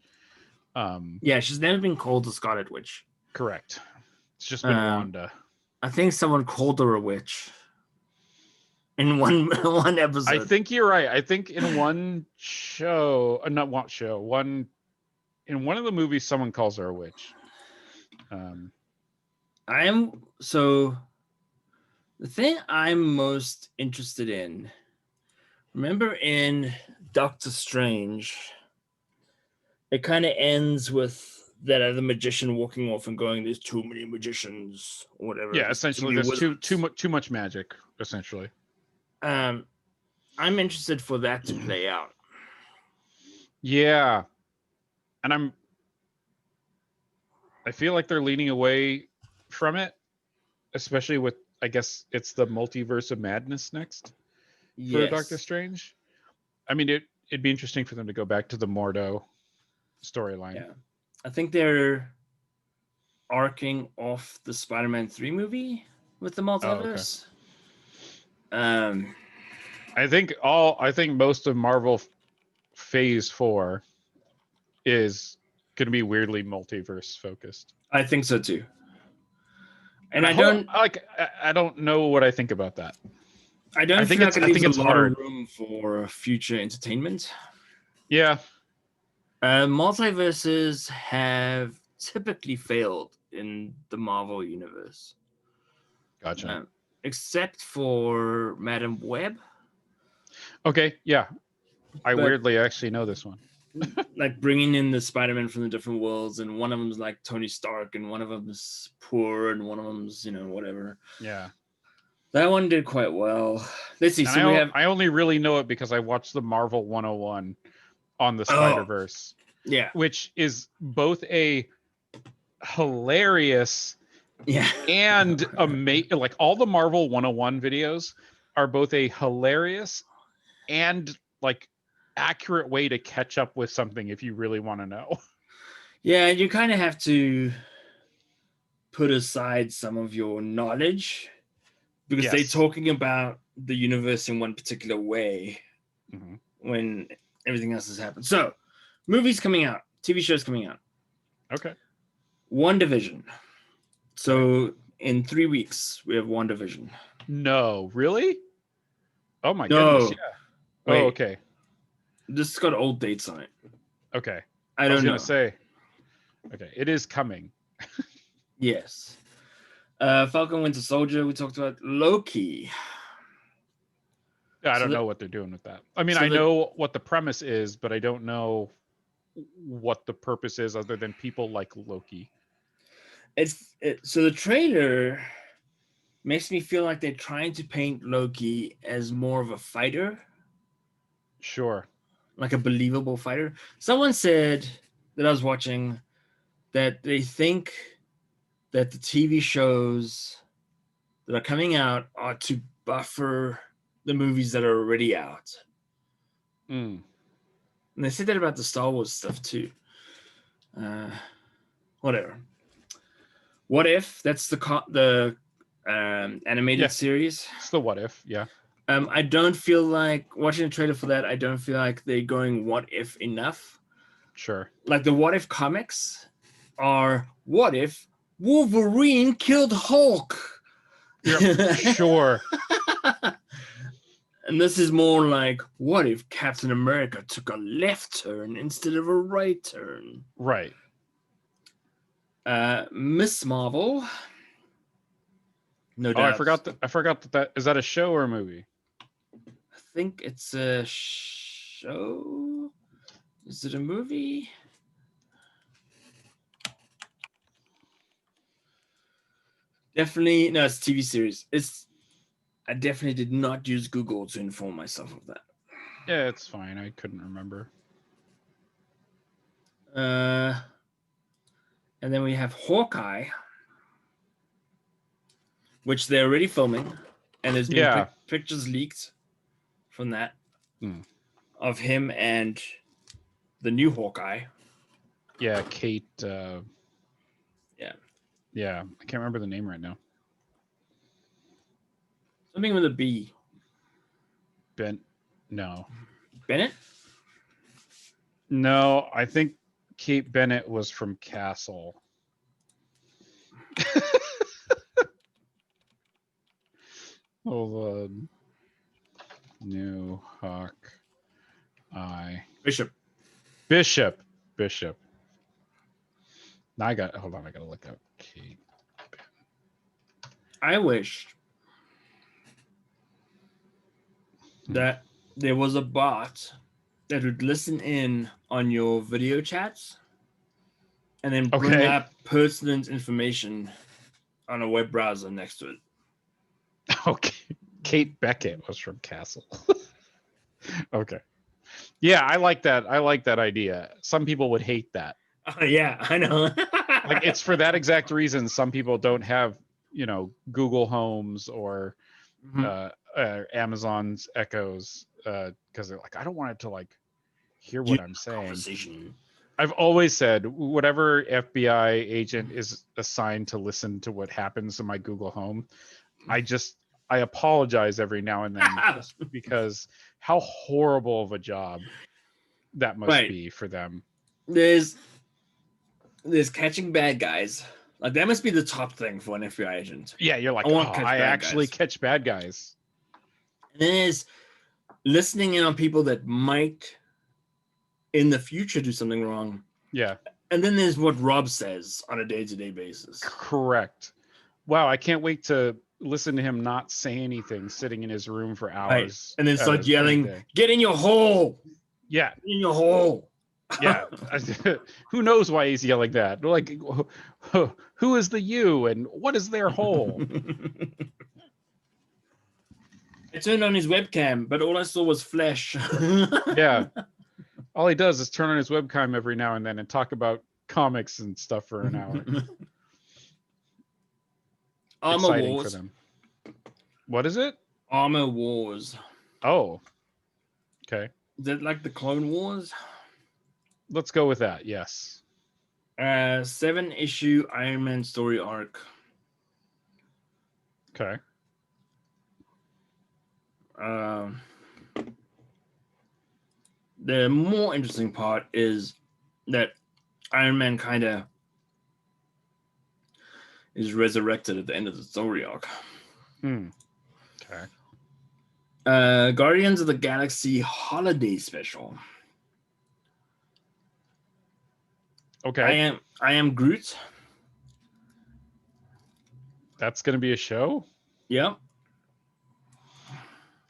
She's never been called the Scarlet Witch. Correct. It's just been Wanda. I think someone called her a witch in one episode. I think you're right. I think in one show, in one of the movies, someone calls her a witch. The thing I'm most interested in, remember in Doctor Strange, it kind of ends with that other magician walking off and going, "There's too many magicians," or whatever. Yeah, essentially, there's too much magic. Essentially, I'm interested for that to play out. Yeah, and I feel like they're leaning away from it, especially with, I guess it's the Multiverse of Madness next for Doctor Strange. I mean, it'd be interesting for them to go back to the Mordo storyline. Yeah, I think they're arcing off the Spider-Man 3 movie with the multiverse. Okay. I think most of Marvel Phase 4 is going to be weirdly multiverse focused. I think so too. And I don't I don't know what I think about that. I don't I think feel like it's it leaves it's a lot hard. of room for future entertainment. Yeah. Multiverses have typically failed in the Marvel universe, Gotcha. except for Madam Web. Okay. Yeah. I But weirdly actually know this one. like bringing in the Spider-Man from the different worlds, and one of them's like Tony Stark, and one of them's poor, and one of them's whatever. Yeah. That one did quite well. Let's see. And So we have. I only really know it because I watched the Marvel 101 on the Spider-Verse, Yeah. which is both a hilarious Yeah. and like all the Marvel 101 videos are both a hilarious and like accurate way to catch up with something if you really want to know. Yeah, you kind of have to put aside some of your knowledge because they're talking about the universe in one particular way when everything else has happened. So, movies coming out, TV shows coming out. Okay. WandaVision. So, in 3 weeks, we have WandaVision. No, really? Oh my goodness, yeah. Wait. Oh, okay. This has got old dates on it. Okay. I was going to say, okay, it is coming. Yes. Falcon Winter Soldier, we talked about. Loki. I don't know what they're doing with that. I mean, I know what the premise is, but I don't know what the purpose is other than people like Loki. So the trailer makes me feel like they're trying to paint Loki as more of a fighter. Sure. Like a believable fighter. Someone said that I was watching that they think that the TV shows that are coming out are to buffer the movies that are already out. And they said that about the Star Wars stuff too. Whatever. What If? That's the animated series. It's the What If, yeah. I don't feel like watching a trailer for that. I don't feel like they're going what if enough. Sure. Like the What If comics are what if Wolverine killed Hulk? Yep, sure. And this is more like what if Captain America took a left turn instead of a right turn? Right. Miss Marvel. No doubt. I forgot that is that a show or a movie? I think it's a show. Is it a movie? Definitely no, it's a TV series. I definitely did not use Google to inform myself of that. Yeah, it's fine. I couldn't remember. And then we have Hawkeye, which they're already filming, and there's been pictures leaked from that of him and the new Hawkeye. Yeah, Kate. Yeah, I can't remember the name right now. Something with a B. No. Bennett? No, I think Kate Bennett was from Castle. Hold on. New Hawkeye. Bishop. Now I gotta look up Kate. I wish that there was a bot that would listen in on your video chats and then bring up pertinent information on a web browser next to it. Okay. Kate Beckett was from Castle. Okay. Yeah, I like that. I like that idea. Some people would hate that. Yeah, I know. Like it's for that exact reason some people don't have, Google Homes or Amazon's Echoes because they're like, I don't want it to like hear what I'm saying. I've always said whatever FBI agent is assigned to listen to what happens in my Google Home, I apologize every now and then just because how horrible of a job that must be for them. There's catching bad guys Like that must be the top thing for an FBI agent. Yeah, you're like, I oh, want to catch I bad actually guys. catch bad guys. And then there's listening in on people that might in the future do something wrong. Yeah. And then there's what Rob says on a day-to-day basis. Correct. Wow, I can't wait to listen to him not say anything, sitting in his room for hours. Right. And then start in a yelling, day. "Get in your hole! Yeah. Get in your hole!" Yeah. Who knows why he's yelling that? Like, who is the you and what is their hole? I turned on his webcam, but all I saw was flesh. Yeah. All he does is turn on his webcam every now and then and talk about comics and stuff for an hour. Armor Exciting Wars. for them. What is it? Armor Wars. Oh. Okay. Is that like the Clone Wars? Let's go with that. Yes. 7-issue Iron Man story arc. Okay. The more interesting part is that Iron Man kind of is resurrected at the end of the story arc. Okay. Guardians of the Galaxy Holiday Special. Okay. I am Groot. That's going to be a show? Yep.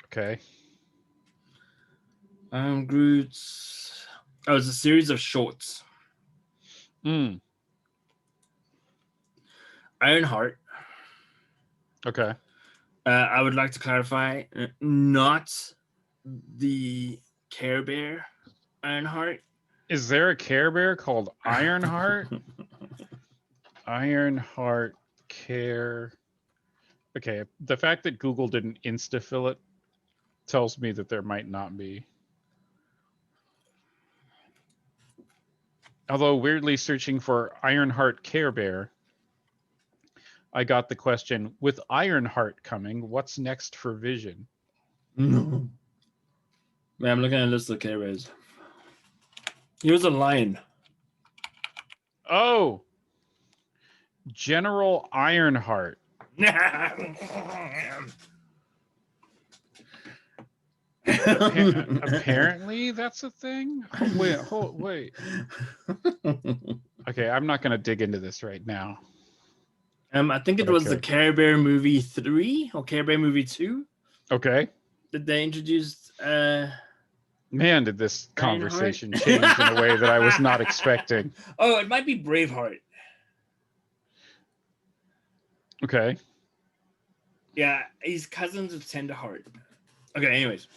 Okay. I am Groot. Oh, it's a series of shorts. Ironheart. Okay. I would like to clarify, not the Care Bear Ironheart. Is there a Care Bear called Ironheart? Ironheart Care. Okay. The fact that Google didn't insta-fill it tells me that there might not be. Although weirdly searching for Ironheart Care Bear, I got the question, with Ironheart coming, what's next for Vision? No. Man, I'm looking at a list of Care Bears. Here's a lion. Oh, General Ironheart. Apparently that's a thing. Wait. Okay, I'm not going to dig into this right now. I think it was the Care Bear movie 3 or Care Bear movie 2. Okay. That they introduced. Man, did this conversation change in a way that I was not expecting. Oh, it might be Braveheart. Okay. Yeah, he's cousins with Tenderheart. Okay, anyways.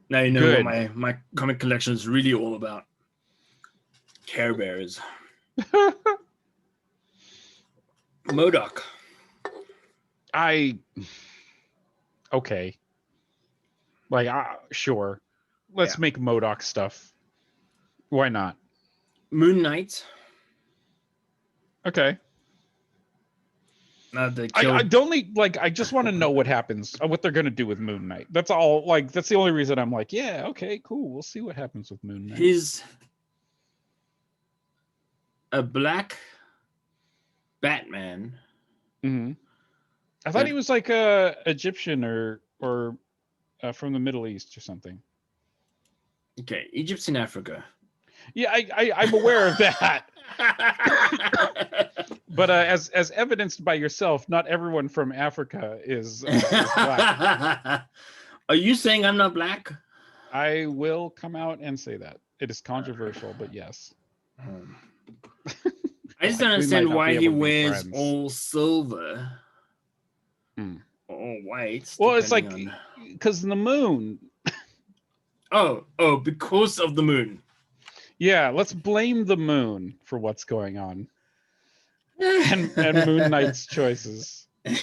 Now you know what my comic collection is really all about. Care Bears. MODOK. Okay. Like, sure. Let's make MODOK stuff. Why not? Moon Knight. Okay. I just want to know what happens, what they're gonna do with Moon Knight. That's all. Like, that's the only reason I'm like, yeah, okay, cool. We'll see what happens with Moon Knight. He's a black Batman. Mm-hmm. I thought he was like a Egyptian or from the Middle East or something. Okay, Egypt's in Africa. Yeah, I'm aware of that. But as evidenced by yourself, not everyone from Africa is black. Are you saying I'm not black? I will come out and say that. It is controversial, but yes. I just don't understand why he wears all silver. All white. Well, it's like because the moon. Oh, because of the moon. Yeah, let's blame the moon for what's going on. and Moon Knight's choices. What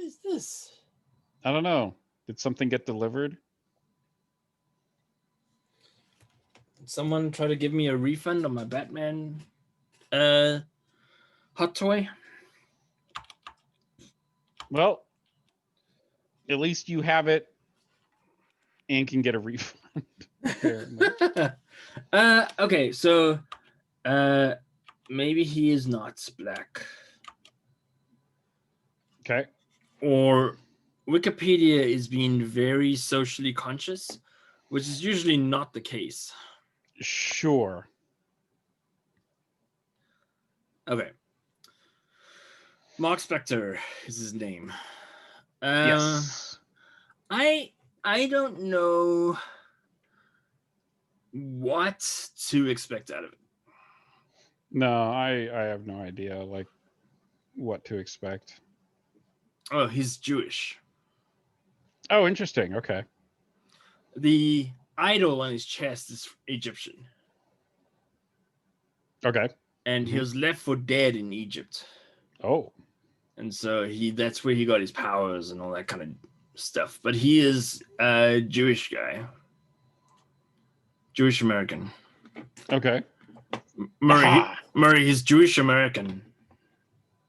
is this? I don't know. Did something get delivered? Someone try to give me a refund on my Batman hot toy? Well, At least you have it and can get a refund. Apparently. Okay, so maybe he is not black. Okay. Or Wikipedia is being very socially conscious, which is usually not the case. Sure. Okay. Mark Spector is his name. Yes. I don't know what to expect out of it. No, I have no idea like what to expect. Oh, he's Jewish. Oh, interesting. Okay. The idol on his chest is Egyptian. Okay. And he was left for dead in Egypt. Oh. And so that's where he got his powers and all that kind of stuff. But he is a Jewish guy. Jewish American. Okay. Murray, he's Jewish American.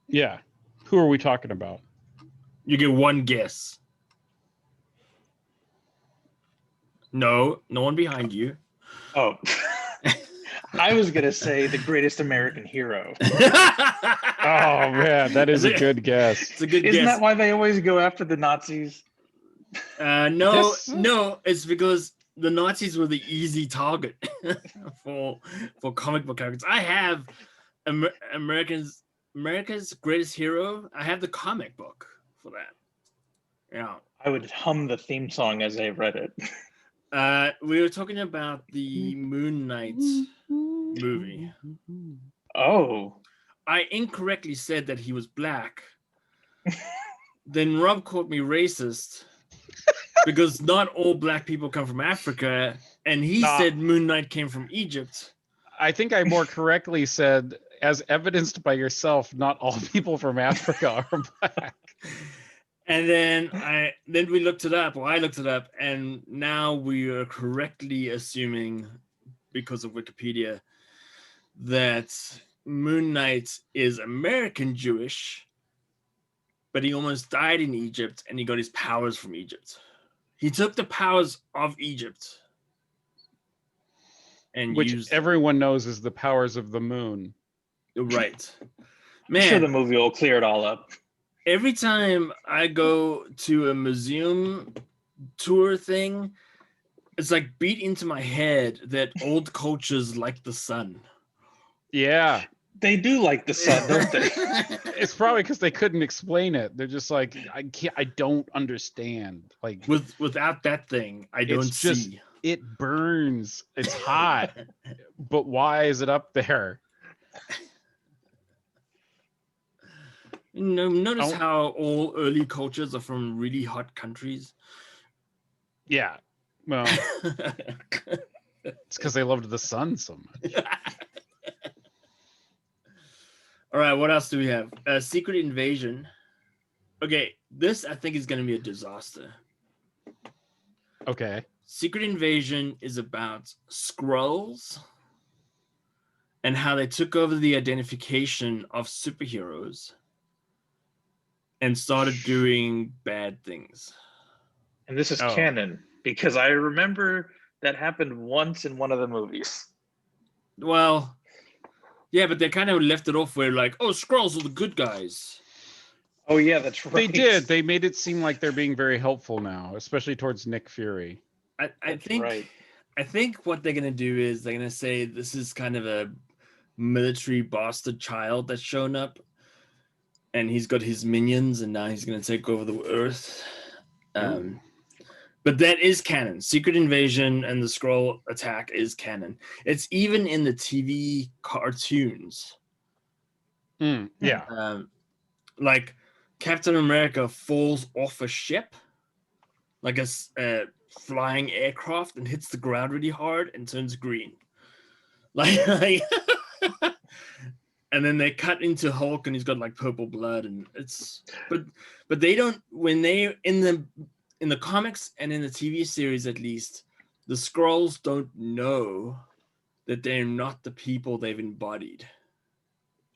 Yeah. Who are we talking about? You get one guess. No one behind you. Oh. I was going to say the greatest American hero. Oh, man, that is a good guess. It's a good Isn't guess. that why they always go after the Nazis? No, it's because the Nazis were the easy target for comic book characters. I have America's Greatest Hero. I have the comic book for that. Yeah. I would hum the theme song as I read it. We were talking about the Moon Knight movie. Oh. I incorrectly said that he was black. Then Rob called me racist because not all black people come from Africa, and he said Moon Knight came from Egypt. I think I more correctly said, as evidenced by yourself, not all people from Africa are black. And then we looked it up, or I looked it up, and now we are correctly assuming, because of Wikipedia, that Moon Knight is American Jewish, but he almost died in Egypt, and he got his powers from Egypt. He took the powers of Egypt. And which everyone knows is the powers of the moon. Right. Man, I'm sure the movie will clear it all up. Every time I go to a museum tour thing, it's like beat into my head that old cultures like the sun. Yeah. They do like the sun, don't they? It's probably because they couldn't explain it. They're just like, I don't understand. Like without that thing, I don't see. It burns. It's hot. But why is it up there? Notice how all early cultures are from really hot countries. Yeah. Well, it's because they loved the sun so much. All right, what else do we have? Secret Invasion. Okay, this I think is going to be a disaster. Okay. Secret Invasion is about Skrulls and how they took over the identification of superheroes and started doing bad things. And this is canon, because I remember that happened once in one of the movies. Well, yeah, but they kind of left it off where like, oh, Skrulls are the good guys. Oh, yeah, that's right. They did. They made it seem like they're being very helpful now, especially towards Nick Fury. I think what they're going to do is they're going to say this is kind of a military bastard child that's shown up. And he's got his minions, and now he's going to take over the Earth. But that is canon. Secret Invasion and the Skrull attack is canon. It's even in the TV cartoons. Yeah. Like Captain America falls off a ship, like a flying aircraft, and hits the ground really hard and turns green. Like and then they cut into Hulk, and he's got like purple blood, and it's but they don't, when they in the comics and in the TV series at least, the Skrulls don't know that they're not the people they've embodied.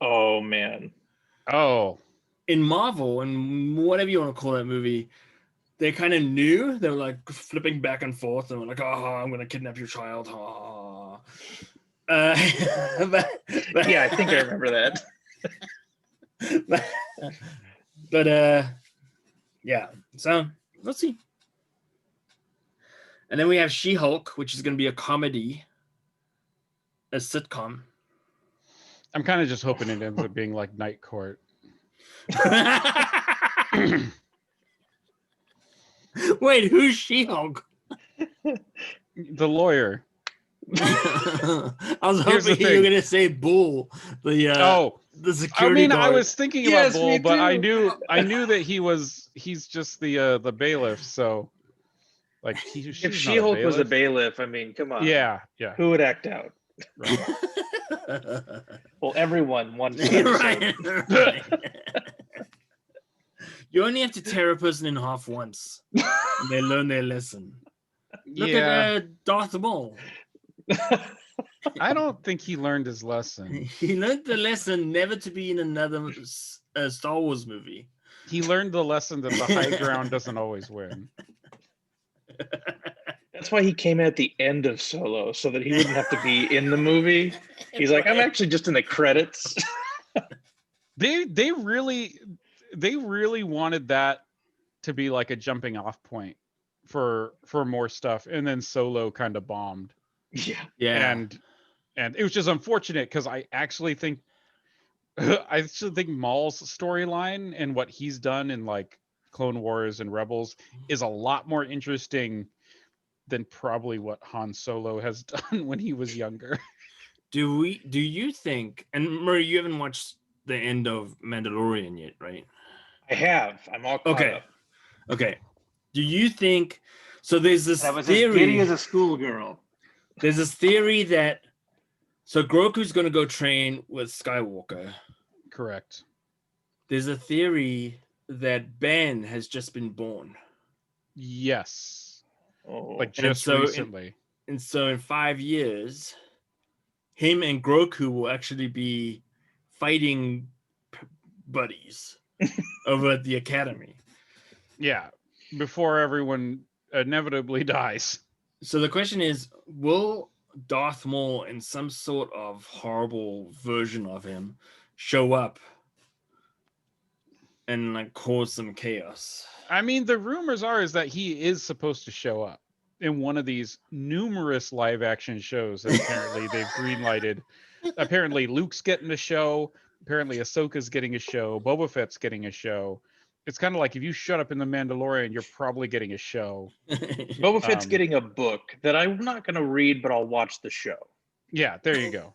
Oh man. Oh. In Marvel and whatever you want to call that movie, they kind of knew. They were like flipping back and forth, and were like, "Oh, I'm gonna kidnap your child." But Yeah, I think I remember that. but yeah. So let's see. And then we have She-Hulk, which is going to be a comedy, a sitcom. I'm kind of just hoping it ends up being like Night Court. Wait, who's She-Hulk? The lawyer. I was Here's the hoping you were thing. going to say Bull, the security guard. I was thinking Yes, about me Bull, but too. I knew that he's just the bailiff. So like she's If not She-Hulk was a bailiff. bailiff, I mean, come on. Yeah. Who would act out? Right. Well, everyone once. right. You only have to tear a person in half once, and they learn their lesson. Look at Darth Maul. I don't think he learned his lesson. He learned the lesson never to be in another Star Wars movie. He learned the lesson that the high ground doesn't always win. That's why he came at the end of Solo, so that he wouldn't have to be in the movie. He's like, I'm actually just in the credits. They really wanted that to be like a jumping off point for more stuff, and then Solo kind of bombed. Yeah. And it was just unfortunate because I actually think Maul's storyline and what he's done in like Clone Wars and Rebels is a lot more interesting than probably what Han Solo has done when he was younger. Do you think, and Murray, you haven't watched the end of Mandalorian yet, right? I have. I'm all caught up. Okay. Do you think, so there's this I was theory, as giddy as a schoolgirl. There's this theory that, so Grogu's going to go train with Skywalker. Correct. There's a theory that Ben has just been born. Yes. Oh. Like just recently. And so in 5 years, him and Grogu will actually be fighting buddies over at the academy. Yeah. Before everyone inevitably dies. So the question is, will Darth Maul in some sort of horrible version of him show up and like cause some chaos? I mean, the rumors is that he is supposed to show up in one of these numerous live action shows that apparently they've greenlighted. Apparently Luke's getting a show. Apparently Ahsoka's getting a show. Boba Fett's getting a show. It's kind of like if you shut up in The Mandalorian, you're probably getting a show. Boba Fett's getting a book that I'm not going to read, but I'll watch the show. Yeah, there you go.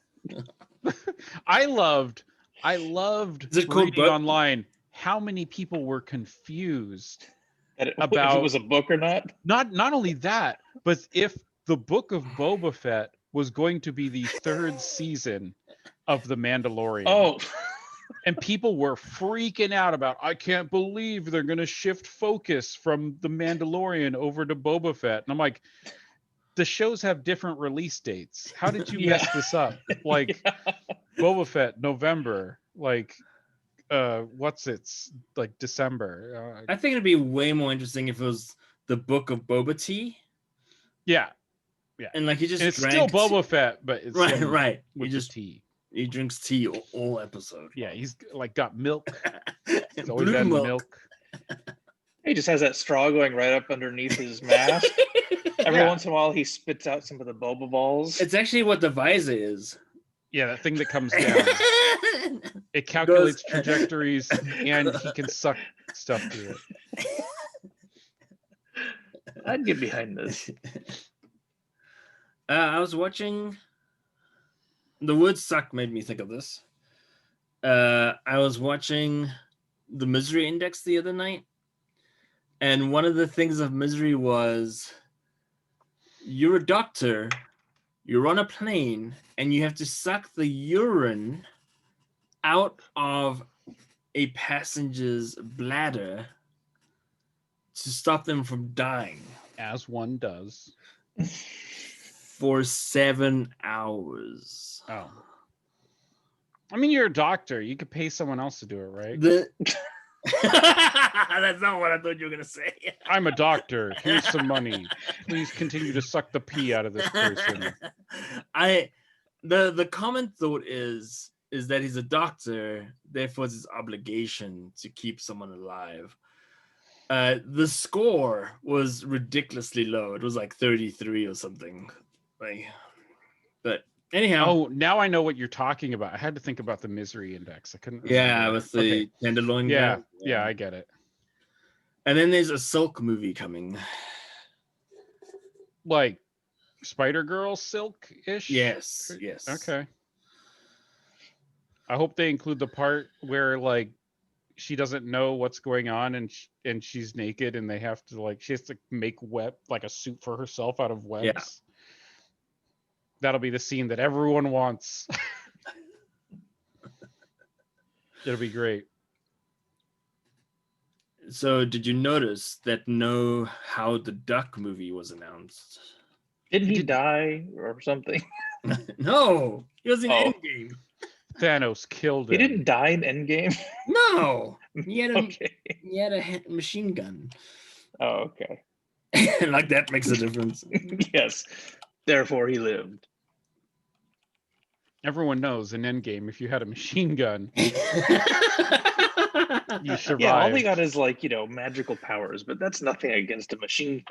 I loved reading online how many people were confused about if it was a book or not. Not only that, but if the book of Boba Fett was going to be the third season of The Mandalorian. Oh. And people were freaking out about, I can't believe they're going to shift focus from The Mandalorian over to Boba Fett. And I'm like, the shows have different release dates. How did you mess this up? Like Boba Fett, November, like like December. I think it'd be way more interesting if it was the book of Boba Tea. Yeah. And like he just it's still Boba Fett, but it's right. With just tea. He drinks tea all episode. Yeah, he's like got milk. He's always had milk. He just has that straw going right up underneath his mask. Every once in a while, he spits out some of the boba balls. It's actually what the visor is. Yeah, that thing that comes down. It calculates trajectories, and he can suck stuff through it. I'd get behind this. I was watching. The word "suck" made me think of this. I was watching the Misery Index the other night, and one of the things of Misery was you're a doctor, you're on a plane, and you have to suck the urine out of a passenger's bladder to stop them from dying. As one does. For 7 hours. Oh. I mean, you're a doctor. You could pay someone else to do it, right? That's not what I thought you were gonna say. I'm a doctor. Here's some money. Please continue to suck the pee out of this person. The common thought is that he's a doctor, therefore it's his obligation to keep someone alive. The score was ridiculously low. It was like 33 or something. But anyhow. Oh, now I know what you're talking about. I had to think about the misery index. I couldn't remember. Yeah, with the tenderloin. Yeah, yeah, I get it. And then there's a Silk movie coming. Like Spider-Girl Silk-ish? Yes. Okay. I hope they include the part where like she doesn't know what's going on and she's naked and they have to she has to make a suit for herself out of webs. Yeah. That'll be the scene that everyone wants. It'll be great. So did you notice that How the Duck movie was announced? Didn't he die or something? No, he was in Endgame. Thanos killed him. He didn't die in Endgame? No. He had a machine gun. Oh, okay. Like that makes a difference. Yes. Therefore he lived. Everyone knows in Endgame, if you had a machine gun, you survive. Yeah, all they got is magical powers, but that's nothing against a machine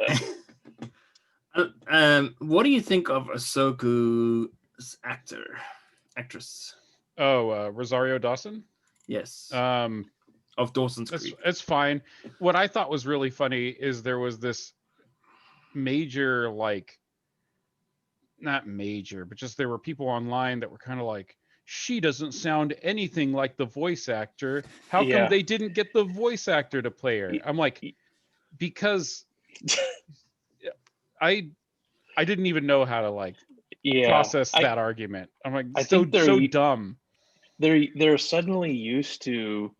gun. What do you think of Ahsoka's actress? Oh, Rosario Dawson? Yes. Of Dawson's Creek. It's fine. What I thought was really funny is there was this major, not major, but just there were people online that were kind of like, she doesn't sound anything like the voice actor. How come they didn't get the voice actor to play her? I'm like, because I didn't even know how to process that argument. I'm like, so dumb. They're suddenly used to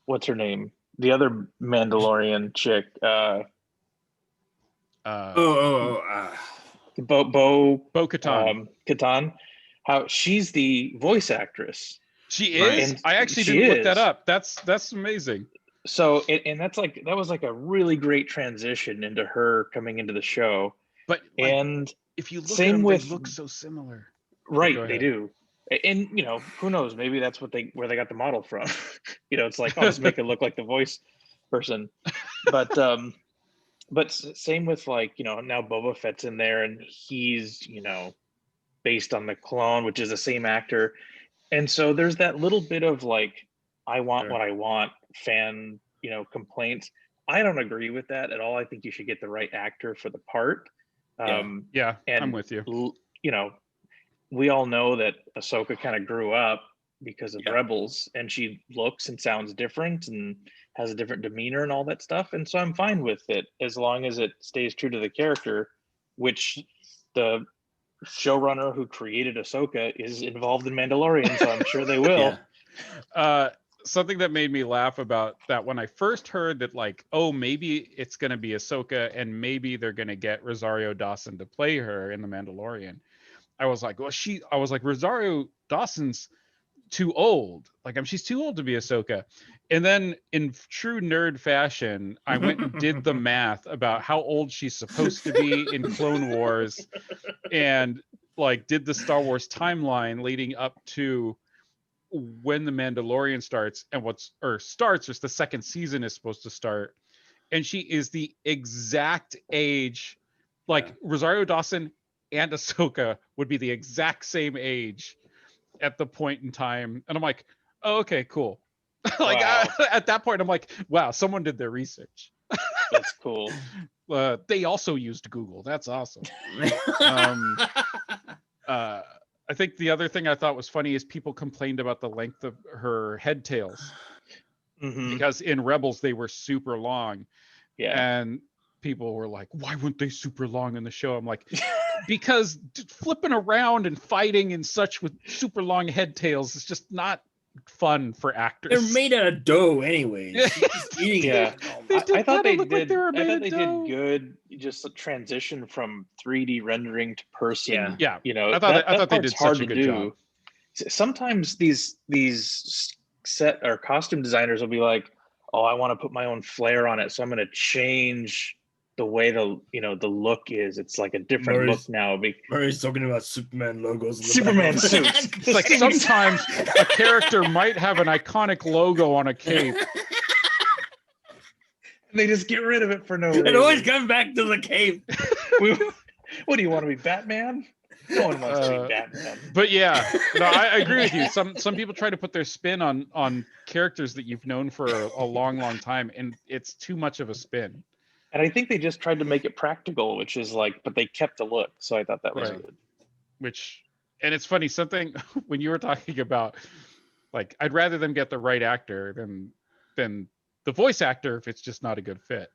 what's her name? The other Mandalorian chick. Bo-Katan. Katan. How she's the voice actress. She is? And I actually didn't look that up. That's amazing. So and that was a really great transition into her coming into the show. But if you look at them, they look so similar. Right, they do. And who knows? Maybe that's where they got the model from. It's like, oh, let's make it look like the voice person. But same with now Boba Fett's in there and he's based on the clone, which is the same actor, and so there's that little bit of I want what I want fan complaints. I don't agree with that at all. I think you should get the right actor for the part. And I'm with you. We all know that Ahsoka kind of grew up because of Rebels, and she looks and sounds different and has a different demeanor and all that stuff. And so I'm fine with it as long as it stays true to the character, which the showrunner who created Ahsoka is involved in Mandalorian, so I'm sure they will. Something that made me laugh about that when I first heard that maybe it's going to be Ahsoka and maybe they're going to get Rosario Dawson to play her in The Mandalorian. I was like, Rosario Dawson's too old. She's too old to be Ahsoka. And then in true nerd fashion, I went and did the math about how old she's supposed to be in Clone Wars and did the Star Wars timeline leading up to when the Mandalorian starts and the second season is supposed to start. And she is the exact age, Rosario Dawson and Ahsoka would be the exact same age at the point in time. And I'm like, oh, okay, cool. At that point, I'm like, wow, someone did their research. That's cool. They also used Google. That's awesome. I think the other thing I thought was funny is people complained about the length of her head tails. Mm-hmm. Because in Rebels, they were super long. Yeah. And people were like, why weren't they super long in the show? I'm like, because flipping around and fighting and such with super long head tails is just not fun for actors. They're made out of dough anyways. Yeah. I thought they did good, just a transition from 3D rendering to person. Yeah. I thought they did such a good job. sometimes these set or costume designers will be like, oh, I want to put my own flair on it, so I'm going to change the way the look is. It's like a different look now. Murray's talking about Superman logos. In the Superman back. suits. It's like sometimes a character might have an iconic logo on a cape. And they just get rid of it for no reason. It always comes back to the cape. What do you want to be, Batman? No one wants to be Batman. But yeah, no, I agree with you. Some people try to put their spin on characters that you've known for a long time, and it's too much of a spin. And I think they just tried to make it practical, which is like, but they kept the look. So I thought that was Right. good. And it's funny, something when you were talking about, like, I'd rather them get the right actor than the voice actor if it's just not a good fit.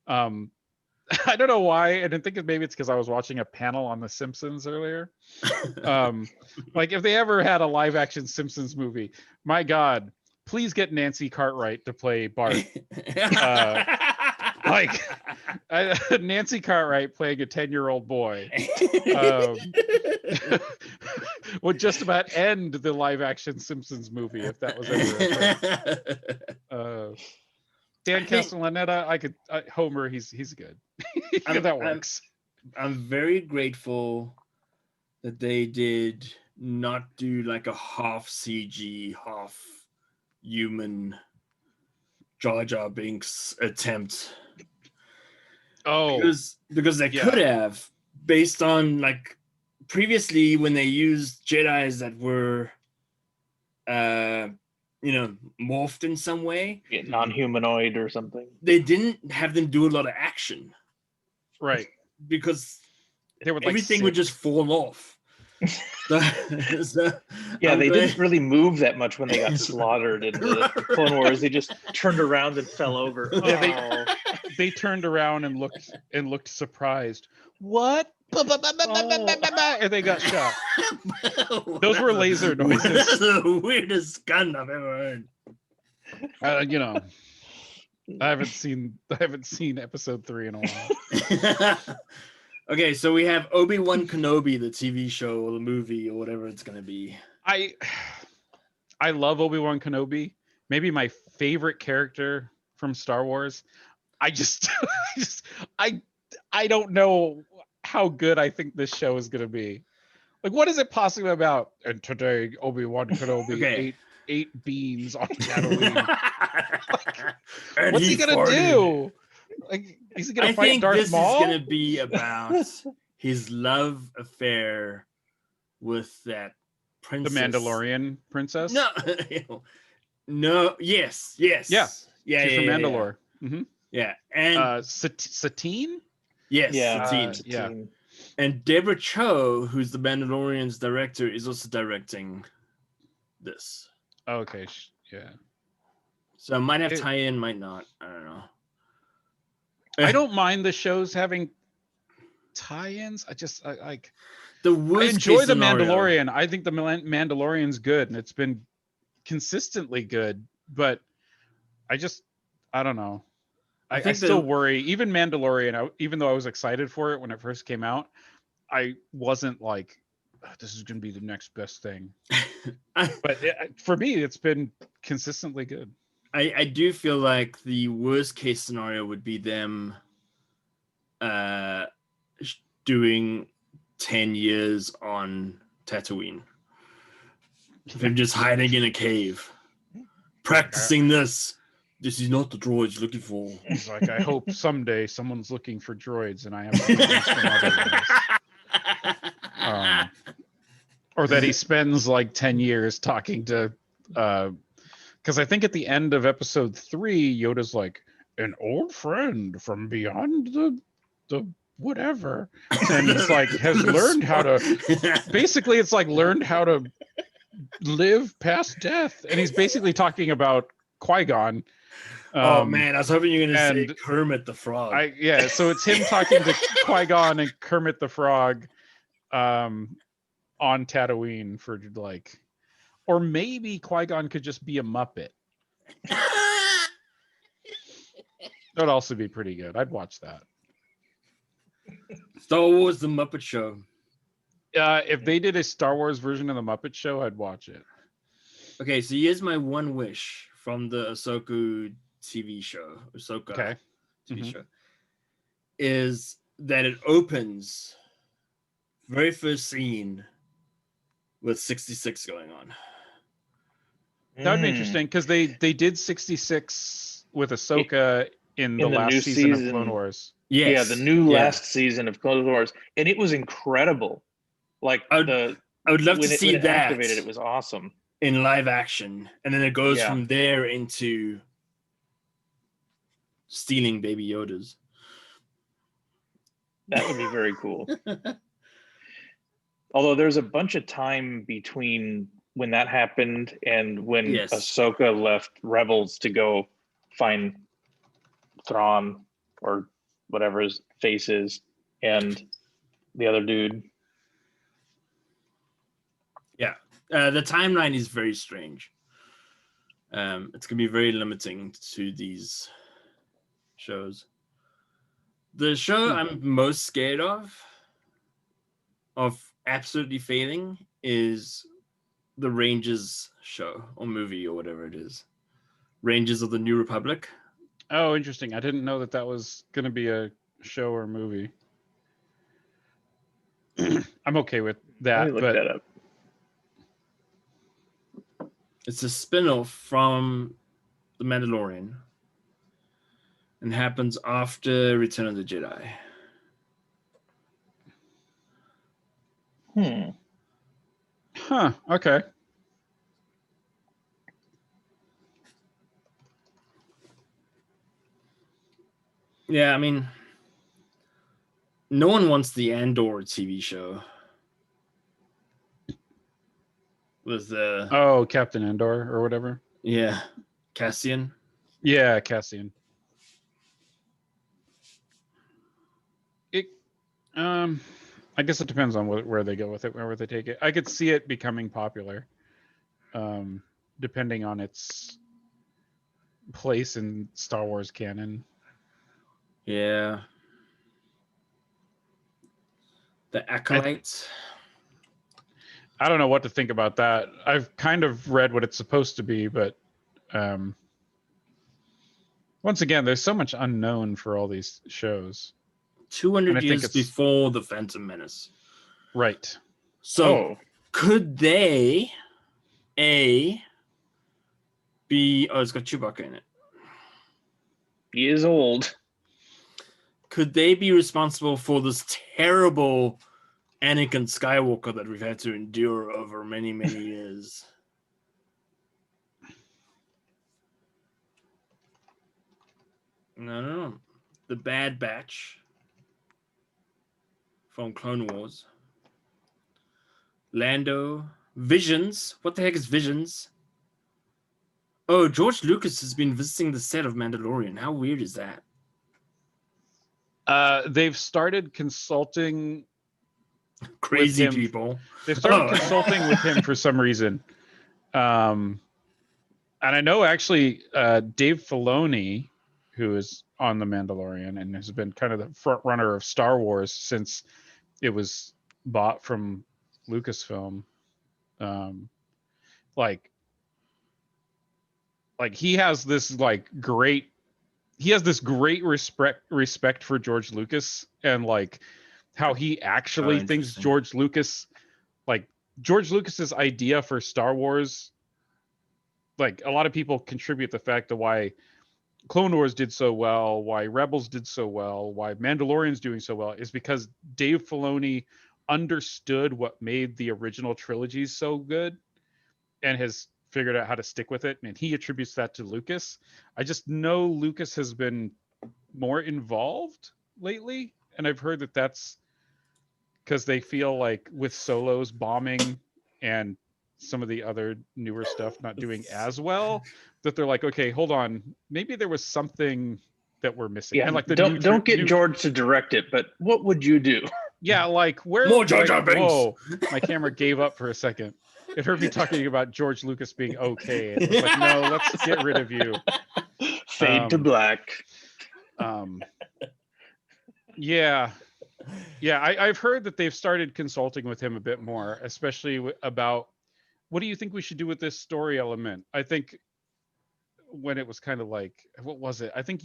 I don't know why. I didn't think maybe it's because I was watching a panel on The Simpsons earlier. Like, if they ever had a live action Simpsons movie, my God, please get Nancy Cartwright to play Bart. Like Nancy Cartwright playing a 10-year-old boy would just about end the live action Simpsons movie if that was ever Dan Castellaneta, Homer, he's good. That works. I'm very grateful that they did not do like a half CG, half human Jar Jar Binks attempt. Oh, because they could have, based on like previously when they used Jedis that were morphed in some way, non-humanoid or something. They didn't have them do a lot of action, right? Because they would everything would just fall off. They didn't really move that much when they got slaughtered in the Clone Wars. They just turned around and fell over. They turned around and looked surprised. What? And they got shot. Those were laser noises. That's the weirdest gun I've ever heard. I haven't seen episode 3 in a while. Okay, so we have Obi-Wan Kenobi, the TV show or the movie or whatever it's gonna be. I love Obi-Wan Kenobi. Maybe my favorite character from Star Wars. I don't know how good I think this show is gonna be. Like, what is it possibly about? And today, Obi-Wan Kenobi ate beans on Tatooine. What's he gonna do? Like, is he gonna fight Darth Maul? I think this is gonna be about his love affair with that princess, the Mandalorian princess. No, yes, yeah. She's from Mandalore. Mm-hmm. Yeah, and Satine. Yes, Satine. Yeah. And Deborah Cho, who's the Mandalorian's director, is also directing this. Okay, yeah. So it might have tie-in, might not. I don't know. I don't mind the shows having tie-ins. I like. I enjoy the Mandalorian. I think the Mandalorian's good, and it's been consistently good. But I don't know. I still worry. Even Mandalorian, even though I was excited for it when it first came out, I wasn't like, oh, this is going to be the next best thing. But for me, it's been consistently good. I do feel like the worst case scenario would be them doing 10 years on Tatooine. Them just hiding in a cave, practicing this. This is not the droids you're looking for. He's like, I hope someday someone's looking for droids and I have to convince them otherwise. Or that he spends like 10 years talking to because I think at the end of episode 3, Yoda's like, an old friend from beyond the whatever, and it's like has learned how to. Basically, it's like learned how to live past death, and he's basically talking about Qui-Gon. Oh man, I was hoping you were going to say Kermit the Frog. So it's him talking to Qui-Gon and Kermit the Frog, on Tatooine for like. Or maybe Qui-Gon could just be a Muppet. That would also be pretty good. I'd watch that. Star Wars: The Muppet Show. If they did a Star Wars version of the Muppet Show, I'd watch it. Okay, so here's my one wish from the Ahsoka TV show. Ahsoka Okay. TV Mhm. show is that it opens very first scene with 66 going on. That would be Mm. interesting because they did 66 with Ahsoka in the In the last new season of Clone season. Wars. Yes. Yeah, the new yeah. last season of Clone Wars, and it was incredible. Like I would love to when see it that activated, it was awesome. in live action, and then it goes Yeah. from there into stealing Baby Yodas. That would be very cool. Although there's a bunch of time between when that happened and when Yes. Ahsoka left Rebels to go find Thrawn or whatever his face is and the other dude. Yeah, the timeline is very strange. It's gonna be very limiting to these shows. The show I'm most scared of absolutely failing is the Rangers show or movie or whatever it is. Rangers of the New Republic. Oh, interesting. I didn't know that was going to be a show or movie. I'm okay with Let me that, look but that up. It's a spin-off from The Mandalorian and happens after Return of the Jedi. Huh, okay. Yeah, I mean, no one wants the Andor TV show. With the Oh, Captain Endor or whatever. yeah, Cassian. Yeah, Cassian. It I guess it depends on where they go with it, where they take it. I could see it becoming popular, depending on its place in Star Wars canon. Yeah. The Acolytes. I don't know what to think about that. I've kind of read what it's supposed to be, but once again, there's so much unknown for all these shows. 200 years before The Phantom Menace. Right. So could they be it's got Chewbacca in it. He is old. Could they be responsible for this terrible Anakin Skywalker that we've had to endure over many, many years? No. The Bad Batch from Clone Wars. Lando. Visions. What the heck is Visions? Oh, George Lucas has been visiting the set of Mandalorian. How weird is that? They've started consulting crazy with him. people. They've started consulting with him for some reason. And I know actually Dave Filoni, who is on The Mandalorian and has been kind of the front runner of Star Wars since it was bought from Lucasfilm. Like he has this great respect for George Lucas and like how he actually thinks George Lucas's idea for Star Wars, like a lot of people contribute the fact that why Clone Wars did so well, why Rebels did so well, why Mandalorian's doing so well is because Dave Filoni understood what made the original trilogies so good and has figured out how to stick with it, and he attributes that to Lucas. I just know Lucas has been more involved lately, and I've heard that that's because they feel like with Solo's bombing and some of the other newer stuff not doing as well, that they're like, okay, hold on, maybe there was something that we're missing. Yeah, and like the don't get George to direct it, but what would you do? Yeah, like where's more Jar Jar Binks? Whoa, my camera gave up for a second. It heard me talking about George Lucas being okay. It was like, no, let's get rid of you. Fade to black. Yeah. Yeah, I've heard that they've started consulting with him a bit more, especially about what do you think we should do with this story element. I think when it was kind of like, what was it? I think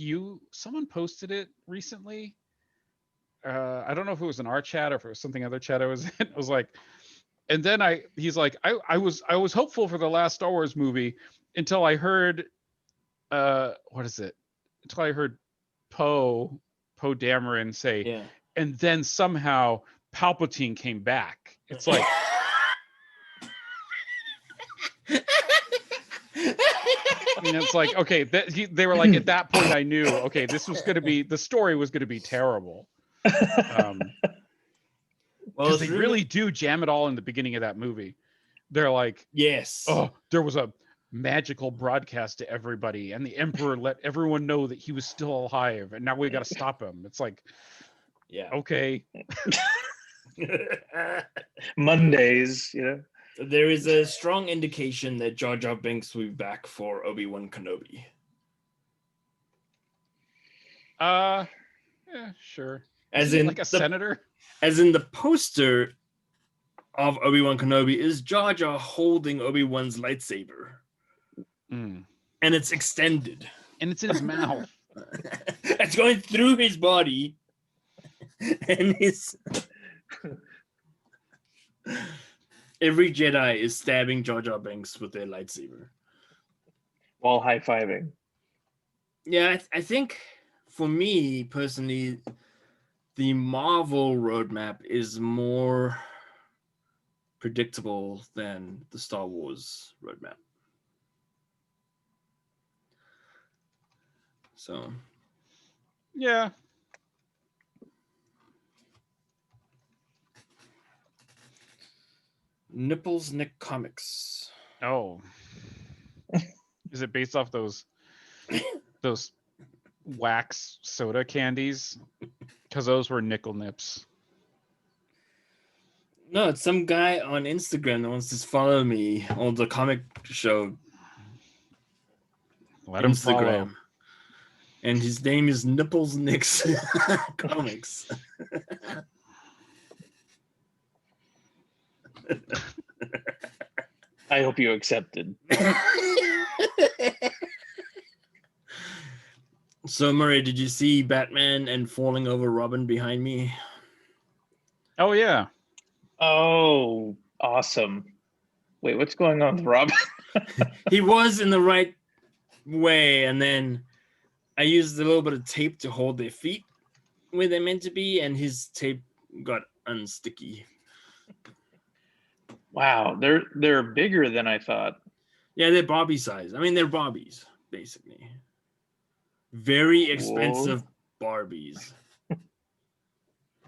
someone posted it recently. I don't know if it was in our chat or if it was something other chat I was in. I was like, and then he's like, I was hopeful for the last Star Wars movie until I heard, what is it? Until I heard Poe Dameron say, Yeah. and then somehow Palpatine came back. It's like, I mean, it's like, okay, they were like, at that point, I knew, okay, the story was going to be terrible. Because they really do jam it all in the beginning of that movie. They're like, yes, oh, there was a magical broadcast to everybody, and the Emperor let everyone know that he was still alive, and now we got to stop him. It's like, yeah. okay. Mondays, you know. There is a strong indication that Jar Jar Binks will be back for Obi-Wan Kenobi. Yeah, sure. As in like a senator? As in the poster of Obi-Wan Kenobi is Jar Jar holding Obi-Wan's lightsaber. Mm. And it's extended. And it's in his mouth. It's going through his body. And every Jedi is stabbing Jar Jar Binks with their lightsaber. While high-fiving. Yeah, I think for me personally, the Marvel roadmap is more predictable than the Star Wars roadmap. So, yeah. Nipples Nick Comics. Oh. Is it based off those wax soda candies? Because those were nickel nips. No, it's some guy on Instagram that wants to follow me on the comic show. Let him follow. And his name is Nipples Nick's Comics. I hope you accepted. So, Murray, did you see Batman and falling over Robin behind me? Oh, yeah. Oh, awesome. Wait, what's going on with Robin? He was in the right way, and then I used a little bit of tape to hold their feet where they're meant to be, and his tape got unsticky. Wow, they're bigger than I thought. Yeah, they're Barbie size. I mean, they're Barbies, basically. Very expensive Barbies.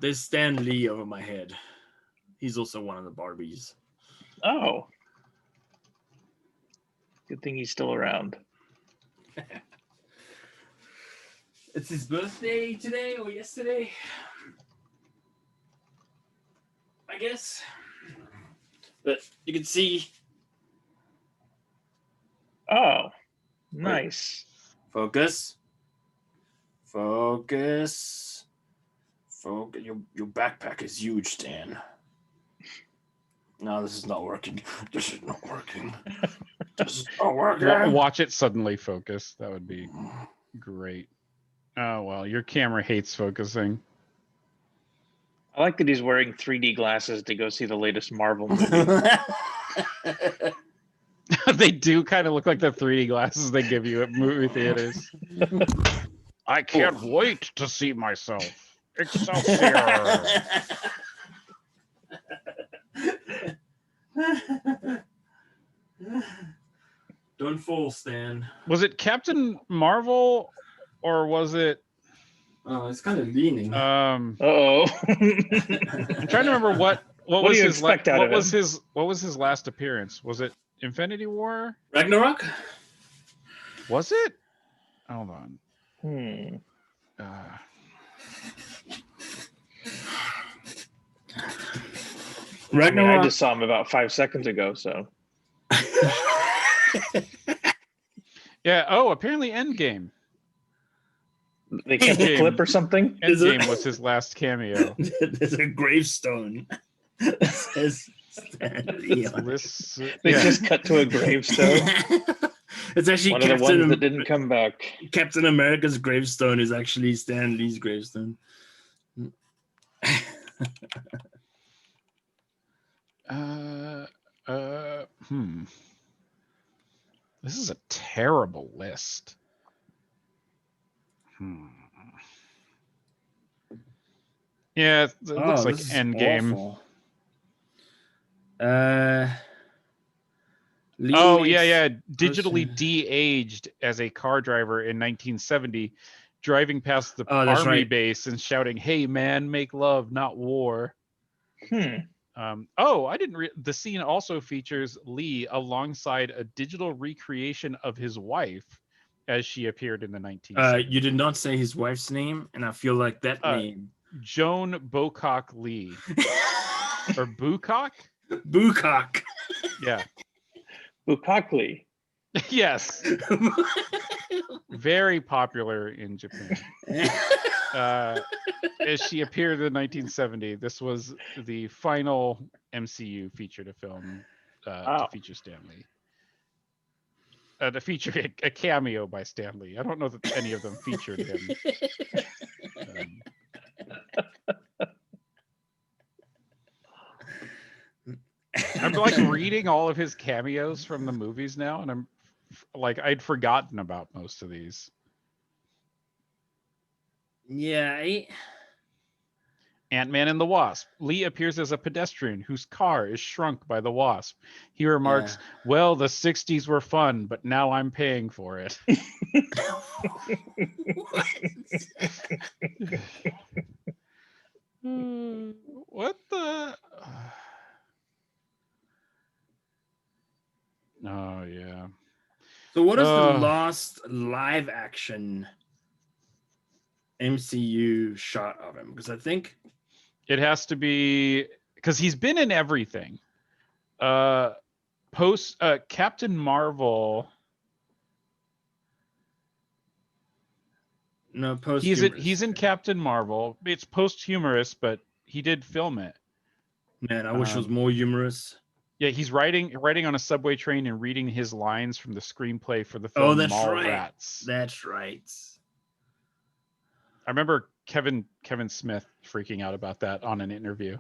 There's Stan Lee over my head. He's also one of the Barbies. Oh. Good thing he's still around. It's his birthday today or yesterday, I guess. But you can see. Oh, nice. Focus. Focus. Focus. Your backpack is huge, Stan. No, this is not working. This is not working. This is not working. Watch it suddenly focus. That would be great. Oh, well, your camera hates focusing. I like that he's wearing 3D glasses to go see the latest Marvel movie. They do kind of look like the 3D glasses they give you at movie theaters. I can't wait to see myself. Excelsior. Don't fall, Stan. Was it Captain Marvel or was it? Oh, it's kind of leaning. Uh-oh. I'm trying to remember what do was you his expect out of what was his last appearance? Was it Infinity War? Ragnarok? Was it? Hold on. Ragnarok. I just saw him about 5 seconds ago, so. Yeah. Oh, apparently Endgame. They kept a clip or something. Endgame was his last cameo. There's a gravestone that says Stan Lee on it. They just cut to a gravestone. It's actually One of the ones that didn't come back. Captain America's gravestone is actually Stan Lee's gravestone. This is a terrible list. Yeah, it looks like Endgame. Awful. Digitally de-aged as a car driver in 1970, driving past the army base and shouting, "Hey man, make love, not war." I didn't. The scene also features Lee alongside a digital recreation of his wife, as she appeared in the 1970s. You did not say his wife's name, and I feel like that name. Joan Bocock Lee, or Bucock. Bucock. Yeah. Bucock Lee. Yes. Very popular in Japan. As she appeared in 1970, this was the final MCU feature to film to feature Stan Lee. To feature a cameo by Stan Lee. I don't know that any of them featured him. I'm like reading all of his cameos from the movies now, and I'm like, I'd forgotten about most of these. Yeah. Ant-Man and the Wasp. Lee appears as a pedestrian whose car is shrunk by the Wasp. He remarks, "Well, the 60s were fun, but now I'm paying for it." What the? Oh, yeah. So what is the last live action MCU shot of him? Because I think it has to be, because he's been in everything. Post Captain Marvel. No, posthumous. He's in Captain Marvel. It's posthumous, but he did film it. Man, I wish it was more humorous. Yeah, he's writing on a subway train and reading his lines from the screenplay for the film. Oh, that's Mallrats. right. That's right. I remember Kevin Smith freaking out about that on an interview.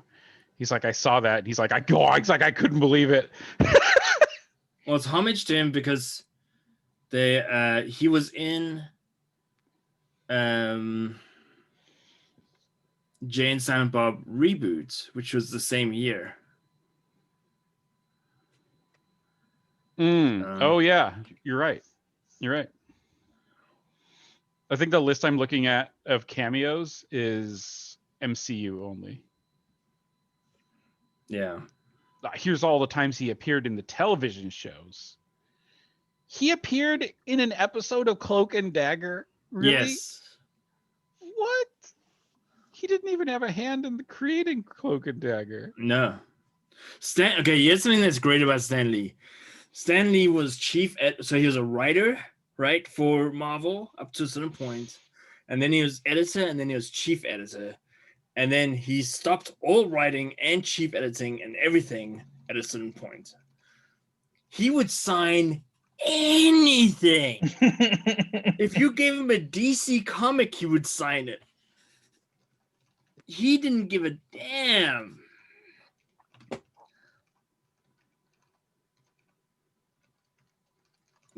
He's like, I saw that. And he's like, I couldn't believe it. Well, it's homage to him because he was in Jay and Silent Bob Reboot, which was the same year. Oh yeah, you're right. I think the list I'm looking at of cameos is MCU only. Yeah. Here's all the times he appeared in the television shows. He appeared in an episode of Cloak and Dagger. Really? Yes. What? He didn't even have a hand in the creating Cloak and Dagger. No. Okay, here's something that's great about Stan Lee. Stan Lee was so he was a writer, right, for Marvel up to a certain point, and then he was editor, and then he was chief editor, and then he stopped all writing and chief editing and everything at a certain point. He would sign anything. If you gave him a DC comic, he would sign it. He didn't give a damn.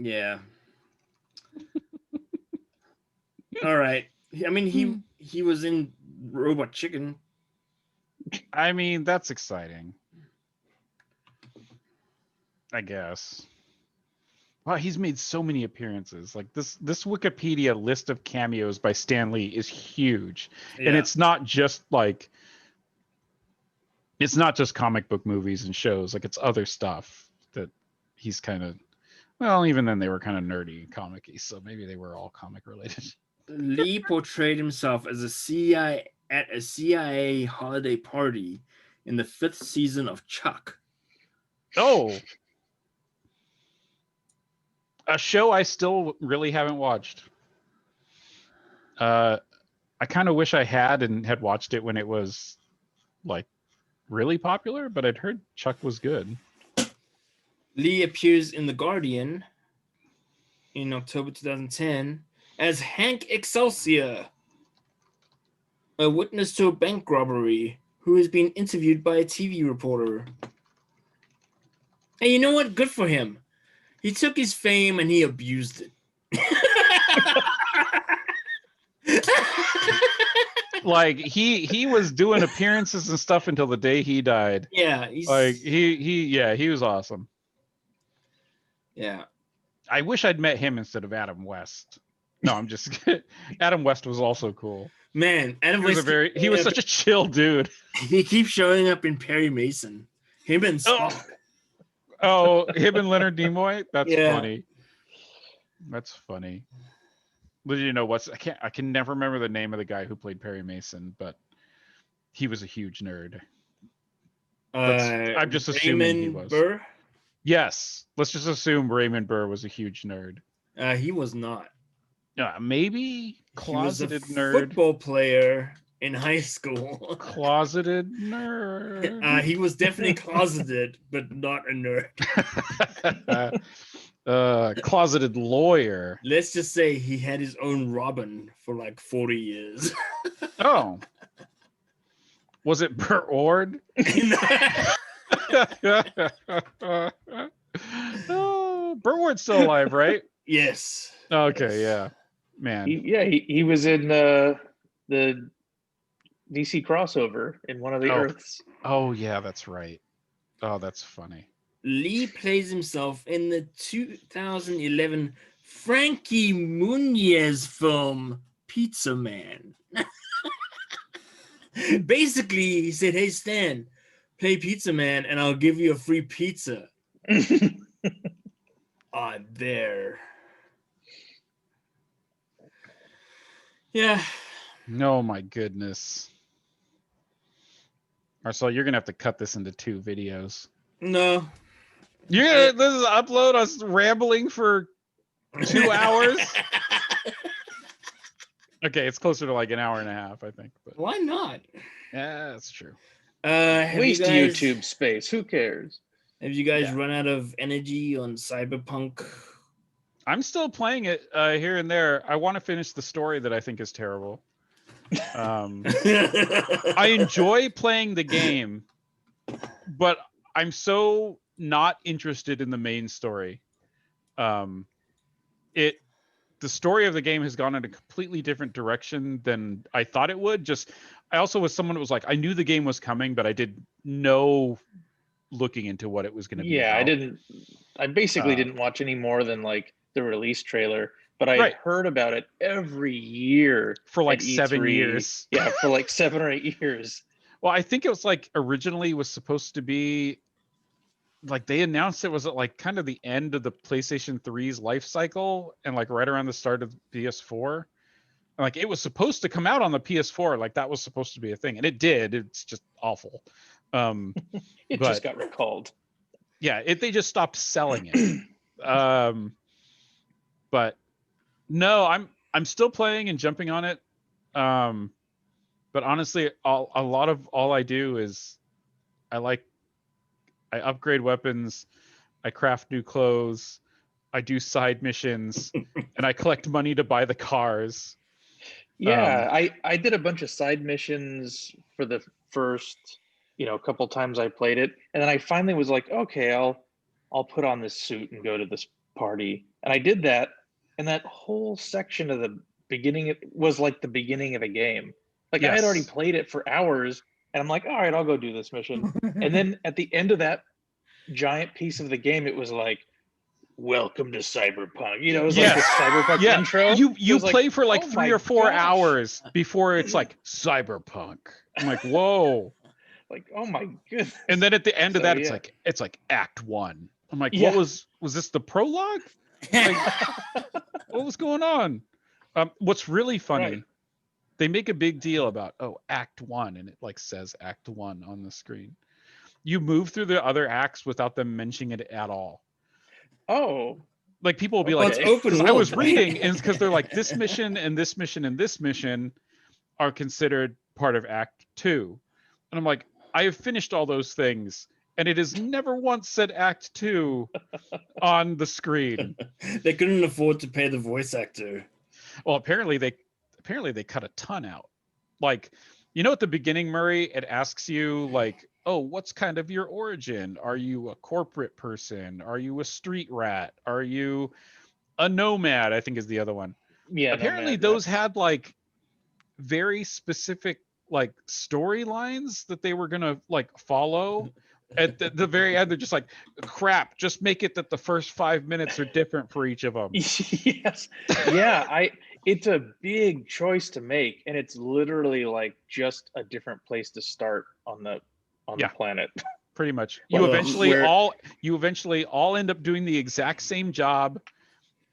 Yeah. All right. I mean, he was in Robot Chicken. I mean, that's exciting. I guess. Wow, he's made so many appearances. Like this Wikipedia list of cameos by Stan Lee is huge. Yeah. And it's not just comic book movies and shows. Like it's other stuff that he's kind of, well, even then they were kind of nerdy and comic-y, so maybe they were all comic related. Lee portrayed himself as at a CIA holiday party in the 5th season of Chuck. Oh. A show I still really haven't watched. I kind of wish I had and had watched it when it was like really popular, but I'd heard Chuck was good. Lee appears in The Guardian in October 2010 as Hank Excelsior, a witness to a bank robbery who is being interviewed by a TV reporter. And you know what? Good for him. He took his fame and he abused it. Like he was doing appearances and stuff until the day he died. Yeah, he was awesome. Yeah. I wish I'd met him instead of Adam West. No, I'm just kidding. Adam West was also cool. Man, Adam West He was such a chill dude. He keeps showing up in Perry Mason. Him and Spock. Oh, him and Leonard Nimoy? That's Yeah. funny. That's funny. But you know what's I can never remember the name of the guy who played Perry Mason, but he was a huge nerd. I'm just assuming he was. Burr? Yes. Let's just assume Raymond Burr was a huge nerd. He was not. Maybe closeted he was a nerd. Football player in high school. Closeted nerd. He was definitely closeted, but not a nerd. Closeted lawyer. Let's just say he had his own Robin for like 40 years. Oh. Was it Burt Ord? Oh, Burt Ward's still alive, right? Yes. Okay, yeah. Man. He was in the DC crossover in one of the Earths. Oh, yeah, that's right. Oh, that's funny. Lee plays himself in the 2011 Frankie Muniz film Pizza Man. Basically, he said, "Hey Stan, play Pizza Man and I'll give you a free pizza." There. Yeah. Oh my goodness. Marcel, you're gonna have to cut this into 2 videos. No. This is upload us rambling for 2 hours. Okay, it's closer to like an hour and a half, I think. But why not? Yeah, that's true. Waste YouTube space. Who cares? Have you guys run out of energy on Cyberpunk? I'm still playing it here and there. I want to finish the story that I think is terrible. I enjoy playing the game, but I'm so not interested in the main story. The story of the game has gone in a completely different direction than I thought it would. I also was someone who was like, I knew the game was coming, but I did no looking into what it was going to be. Yeah, I basically didn't watch any more than like the release trailer, but I heard about it every year for like 7 years. Yeah, for like 7 or 8 years. Well, I think it was like originally was supposed to be like they announced it was at like kind of the end of the PlayStation 3's life cycle and like right around the start of PS4. And like it was supposed to come out on the PS4, like that was supposed to be a thing, and it did. It's just awful. It just got recalled. Yeah, they just stopped selling it. But no, I'm still playing and jumping on it. But honestly, a lot of all I do is I upgrade weapons, I craft new clothes, I do side missions, and I collect money to buy the cars. Yeah, I did a bunch of side missions for the first, couple times I played it, and then I finally was like, okay, I'll put on this suit and go to this party, and I did that, and that whole section of the beginning was like the beginning of a game. Like I had already played it for hours, and I'm like, all right, I'll go do this mission, and then at the end of that giant piece of the game, it was like, welcome to Cyberpunk. It was like the Cyberpunk intro. You play for like 3 or 4 hours before it's like Cyberpunk. I'm like, whoa. Like, oh my goodness. And then at the end of that, it's like Act 1. I'm like, what was this the prologue? Like, what was going on? What's really funny, they make a big deal about Act 1, and it like says Act 1 on the screen. You move through the other acts without them mentioning it at all. Oh, Like people will be Well, like, it's open 'cause I world, was right? reading, and it's because they're like this mission and this mission and this mission are considered part of Act 2. And I'm like, I have finished all those things, and it has never once said Act 2 on the screen. They couldn't afford to pay the voice actor. Well, apparently they cut a ton out. Like, you know, at the beginning, Murray, it asks you like, oh, what's kind of your origin? Are you a corporate person? Are you a street rat? Are you a nomad? I think is the other one. Yeah. Apparently Nomad, those had like very specific like storylines that they were gonna like follow. At the very end, they're just like, crap, just make it that the first 5 minutes are different for each of them. Yes. Yeah. It's a big choice to make, and it's literally like just a different place to start on the Yeah. planet. Pretty much. Well, You eventually where- all end up doing the exact same job,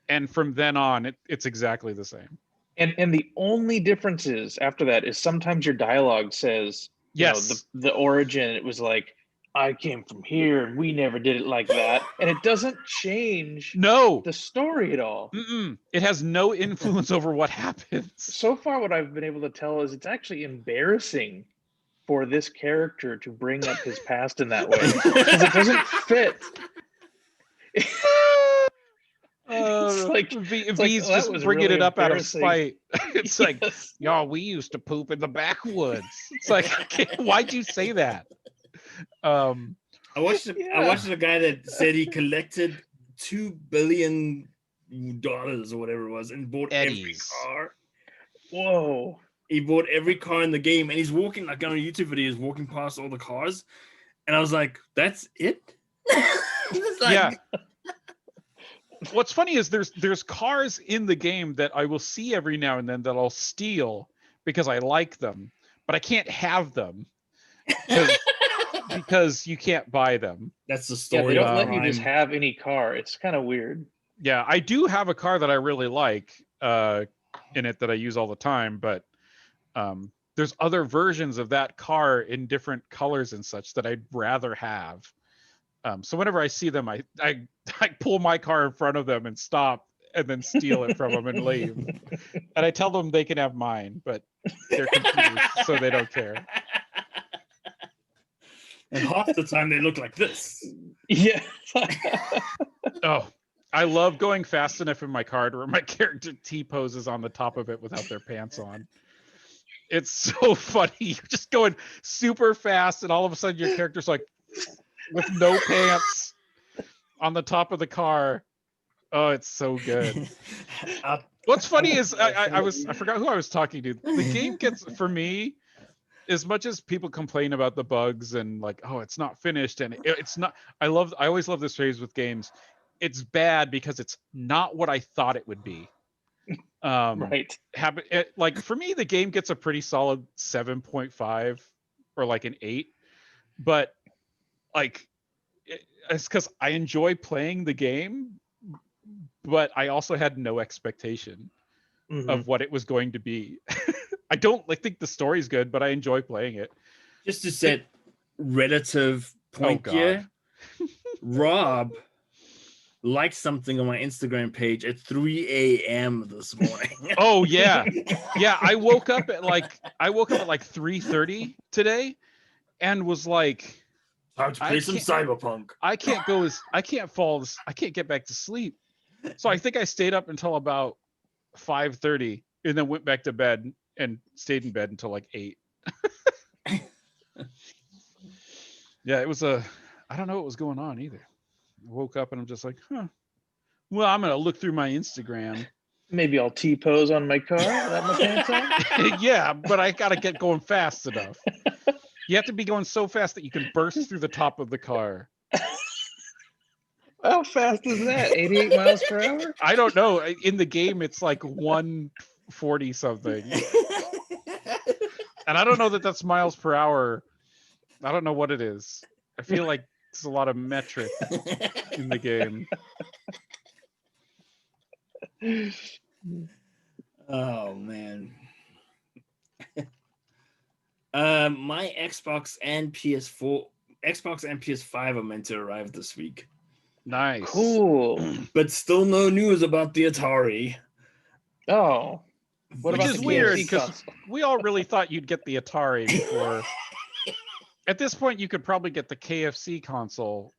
and from then on it's exactly the same. And the only difference is after that is sometimes your dialogue says, you know, Yes. the origin, it was like, I came from here and we never did it like that. And it doesn't change No. the story at all. Mm-mm. It has no influence over what happens. So far, what I've been able to tell is it's actually embarrassing for this character to bring up his past in that way because it doesn't fit. It's like V's that just was bringing really it up out of embarrassing. spite. It's like, Yes. y'all, we used to poop in the backwoods. It's like, why'd you say that? I watched a guy that said he collected $2 billion or whatever it was and bought every Eddies. car. Whoa. He bought every car in the game, and he's walking like on a YouTube video, he's walking past all the cars, and I was like, "That's it." It's like, Yeah. What's funny is there's cars in the game that I will see every now and then that I'll steal because I like them, but I can't have them because you can't buy them. that's the Yeah, story. they of don't let you crime. just have any car. It's kind of weird. Yeah, I do have a car that I really like in it that I use all the time, but there's other versions of that car in different colors and such that I'd rather have. So whenever I see them, I pull my car in front of them and stop and then steal it from them and leave. And I tell them they can have mine, but they're confused, so they don't care. And half the time they look like this. Yeah. Oh, I love going fast enough in my car where my character T-poses on the top of it without their pants on. It's so funny. You're just going super fast, and all of a sudden your character's like with no pants on the top of the car. Oh, it's so good. What's funny is I forgot who I was talking to. The game gets, for me, as much as people complain about the bugs and like, oh, it's not finished and it's not. I always love this phrase with games. It's bad because it's not what I thought it would be. Right. Like for me, the game gets a pretty solid 7.5 or like an 8, but like it's because I enjoy playing the game, but I also had no expectation of what it was going to be. I don't think the story's good, but I enjoy playing it. Just to set relative point here, Rob liked something on my Instagram page at 3 a.m. this morning. Oh yeah. Yeah, I woke up at like 3:30 today and was like, time to play some Cyberpunk. I can't get back to sleep. So I think I stayed up until about 5:30 and then went back to bed and stayed in bed until like 8. Yeah, it was I don't know what was going on either. I woke up and I'm just like, well, I'm gonna look through my Instagram. Maybe I'll T-pose on my car without my pants on. Yeah, but I gotta get going fast enough. You have to be going so fast that you can burst through the top of the car. How fast is that? 88 miles per hour? I don't know. In the game, it's like 140 something. And I don't know that that's miles per hour. I don't know what it is. I feel like there's a lot of metric in the game. Oh man. My Xbox and PS5 are meant to arrive this week. Nice. Cool. But still no news about the Atari. Oh, what Which about is the weird KFC because console? we all really thought you'd get the Atari before. At this point, you could probably get the KFC console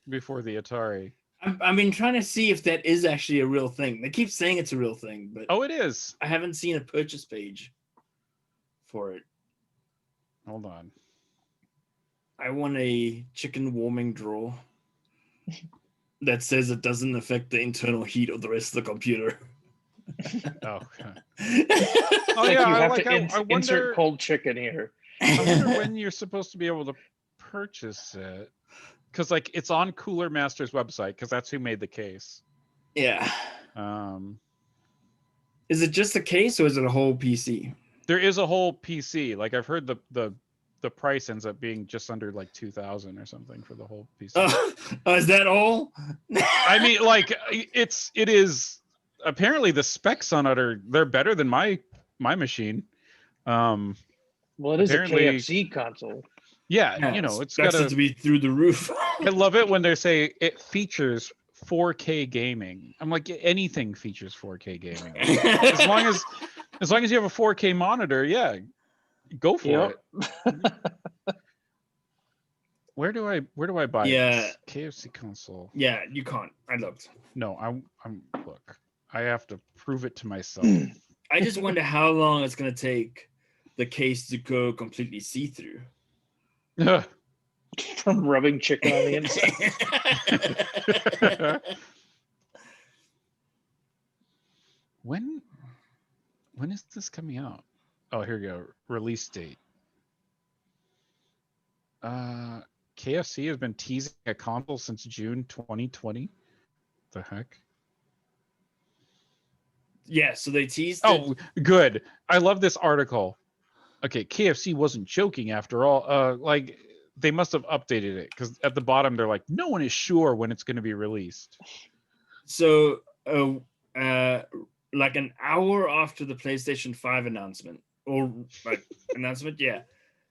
before the Atari. I've been trying to see if that is actually a real thing. They keep saying it's a real thing, but Oh, it is. I haven't seen a purchase page for it. Hold on. I want a chicken warming drawer that says it doesn't affect the internal heat of the rest of the computer. Oh, okay. Like Oh you yeah, have like to I insert wonder. cold chicken here. I wonder when you're supposed to be able to purchase it, because like it's on Cooler Master's website, because that's who made the case. Yeah. Um, Is it just a case or is it a whole PC? there is a whole PC. Like I've heard the price ends up being just under like 2,000 or something for the whole PC. Is that all? I mean, like it is apparently the specs on it they're better than my machine. Well, it is apparently- a KFC console. Yeah, you know, it's expected got to be through the roof. I love it when they say it features 4K gaming. I'm like, anything features 4K gaming. As long as you have a 4K monitor, yeah, go for it. Where do I buy this? KFC console? Yeah, you can't. I looked. No, I'm look. I have to prove it to myself. I just wonder how long it's gonna take the case to go completely see-through. From rubbing chicken on the inside. When is this coming out? Oh, here we go. Release date. KFC has been teasing a console since June 2020. The heck? Yeah, so they teased. Oh, good. I love this article. Okay, KFC wasn't joking after all. Like they must have updated it because at the bottom they're like, no one is sure when it's going to be released. So, like an hour after the PlayStation 5 announcement, yeah,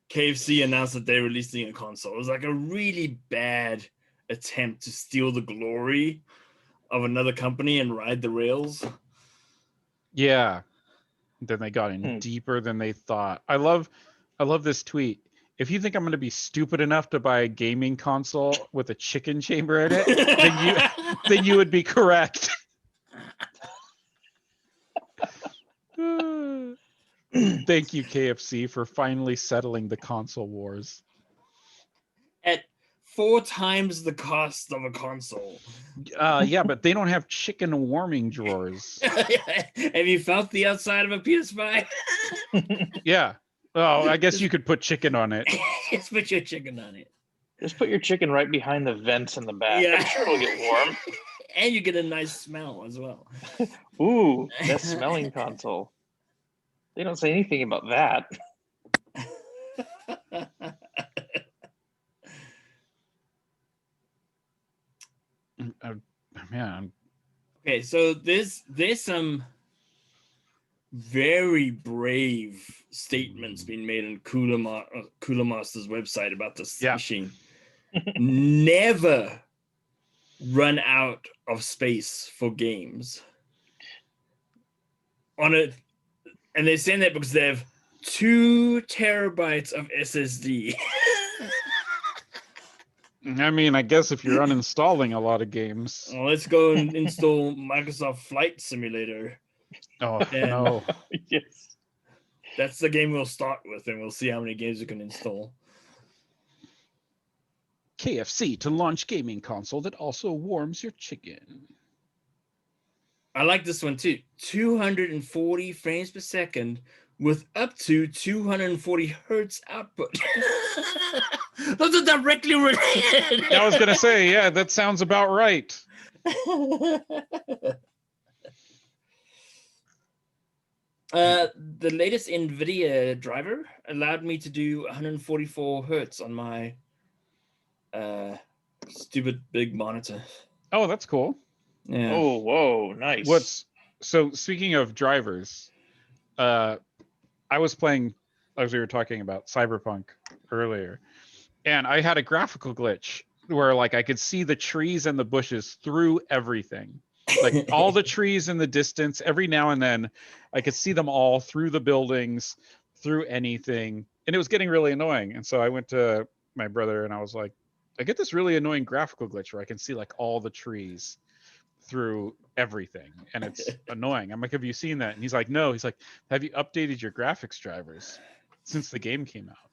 KFC announced that they're releasing a console. It was like a really bad attempt to steal the glory of another company and ride the rails. Yeah. Then they got in deeper than they thought. I love this tweet. If you think I'm going to be stupid enough to buy a gaming console with a chicken chamber in it, then you would be correct. Thank you, KFC, for finally settling the console wars. At 4 times the cost of a console. Yeah, but they don't have chicken warming drawers. Have you felt the outside of a PS5? Yeah. Oh, I guess you could put chicken on it. Just put your chicken on it. Just put your chicken right behind the vents in the back. Yeah. I'm sure it'll get warm. And you get a nice smell as well. Ooh, best smelling console. They don't say anything about that. Man. Okay, so there's some very brave statements being made on Cooler Master's website about this machine. Never run out of space for games on it, and they're saying that because they have 2 terabytes of SSD. I mean, I guess if you're uninstalling a lot of games. Well, let's go and install Microsoft Flight Simulator. Oh, no. Yes. That's the game we'll start with, and we'll see how many games we can install. KFC to launch gaming console that also warms your chicken. I like this one too. 240 frames per second with up to 240 hertz output. Those are directly related. I was going to say, yeah, that sounds about right. The latest NVIDIA driver allowed me to do 144 hertz on my stupid big monitor. Oh, that's cool. Yeah. Oh, whoa, nice. So speaking of drivers, I was playing, as we were talking about Cyberpunk earlier, and I had a graphical glitch where like I could see the trees and the bushes through everything. Like all the trees in the distance, every now and then I could see them all through the buildings, through anything. And it was getting really annoying. And so I went to my brother and I was like, I get this really annoying graphical glitch where I can see like all the trees through everything. And it's annoying. I'm like, have you seen that? And he's like, no. He's like, have you updated your graphics drivers since the game came out?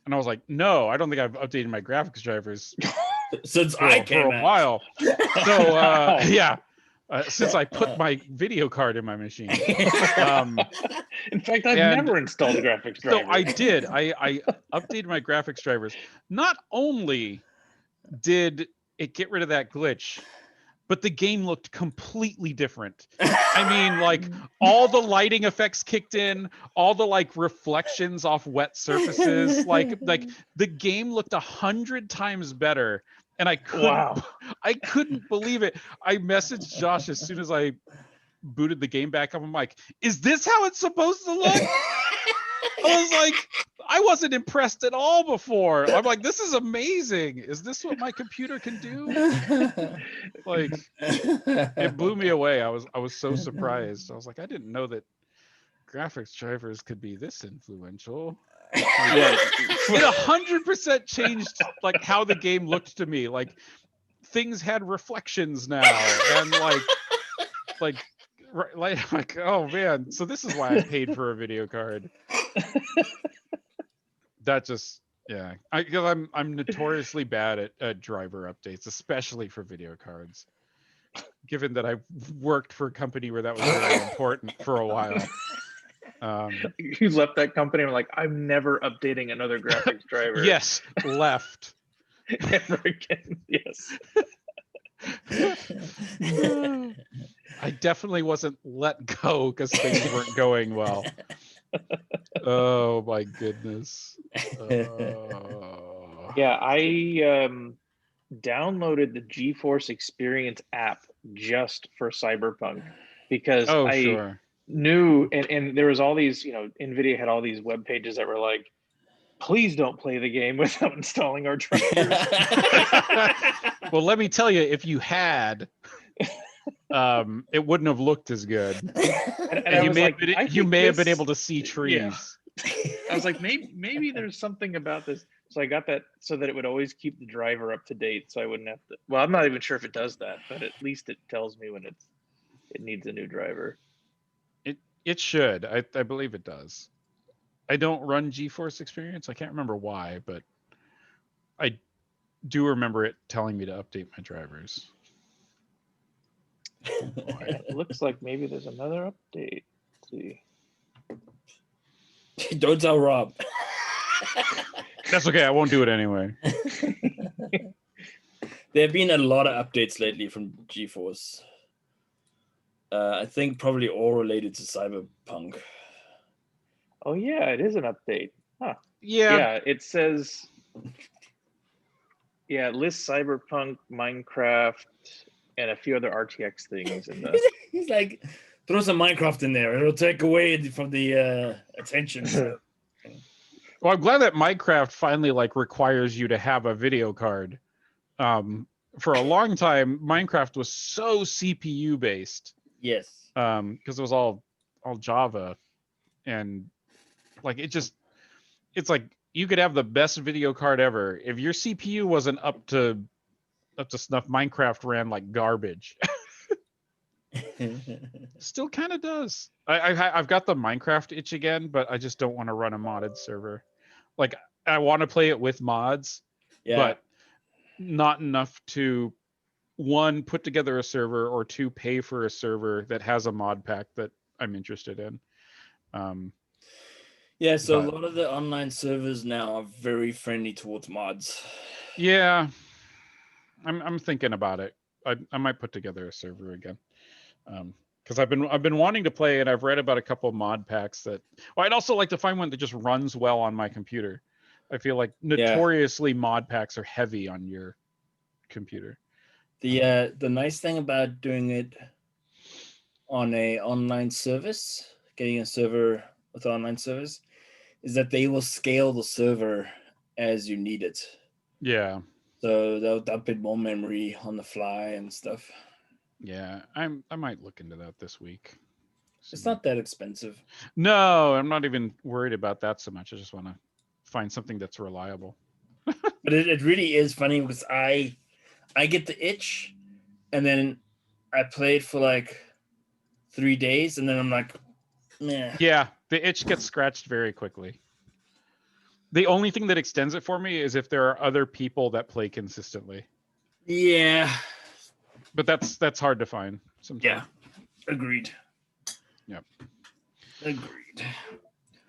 And I was like, no, I don't think I've updated my graphics drivers Since for, I for came a out. while. So yeah, since I put my video card in my machine. In fact, I've and never installed a graphics driver. So I did. I updated my graphics drivers. Not only did it get rid of that glitch, but the game looked completely different. I mean, like all the lighting effects kicked in, all the like reflections off wet surfaces, like the game looked 100 times better. And I couldn't believe it. I messaged Josh as soon as I booted the game back up. I'm like, is this how it's supposed to look? I was like, I wasn't impressed at all before. I'm like, this is amazing. Is this what my computer can do? Like, it blew me away. I was so surprised. I was like, I didn't know that graphics drivers could be this influential. Yeah. It 100% changed like how the game looked to me. Like things had reflections now, and like oh man. So this is why I paid for a video card. That just yeah. Because I'm notoriously bad at driver updates, especially for video cards. Given that I worked for a company where that was very important for a while. You left that company and were like, I'm never updating another graphics driver. Yes, left. Never again. Yes. I definitely wasn't let go because things weren't going well. Oh my goodness. Yeah, I downloaded the GeForce Experience app just for Cyberpunk because Sure. knew and there was all these, NVIDIA had all these web pages that were like, please don't play the game without installing our drivers. Well, let me tell you, if you had, it wouldn't have looked as good. And you may have been able to see trees. Yeah. I was like, maybe there's something about this. So I got that so that it would always keep the driver up to date, so I wouldn't have to. Well, I'm not even sure if it does that, but at least it tells me when it needs a new driver. It should. I believe it does. I don't run GeForce Experience. I can't remember why, but I do remember it telling me to update my drivers. Oh, it looks like maybe there's another update. Let's see. Don't tell Rob. That's okay. I won't do it anyway. There have been a lot of updates lately from GeForce. I think probably all related to Cyberpunk. Oh yeah, it is an update. Huh. Yeah. Yeah, it says. Yeah, it lists Cyberpunk, Minecraft, and a few other RTX things in the. He's like, throw some Minecraft in there. It'll take away from the attention. Well, I'm glad that Minecraft finally like requires you to have a video card. For a long time, Minecraft was so CPU based. Yes. Because it was all Java, and like it's like you could have the best video card ever. If your CPU wasn't up to snuff, Minecraft ran like garbage. Still kind of does. I've got the Minecraft itch again, but I just don't want to run a modded server. Like I want to play it with mods, but not enough to, one, put together a server, or two, pay for a server that has a mod pack that I'm interested in. Yeah, so a lot of the online servers now are very friendly towards mods. Yeah, I'm thinking about it. I might put together a server again. Because I've been wanting to play, and I've read about a couple of mod packs that. Well, I'd also like to find one that just runs well on my computer. I feel like notoriously mod packs are heavy on your computer. The nice thing about doing it on a online service, getting a server with online service, is that they will scale the server as you need it. Yeah. So that'll bit more memory on the fly and stuff. Yeah, I might look into that this week. It's not that expensive. No, I'm not even worried about that so much. I just want to find something that's reliable. But it really is funny because I get the itch, and then I play it for like 3 days, and then I'm like, meh. Yeah, the itch gets scratched very quickly. The only thing that extends it for me is if there are other people that play consistently. Yeah. But that's hard to find sometimes. Yeah. Agreed. Yep. Agreed.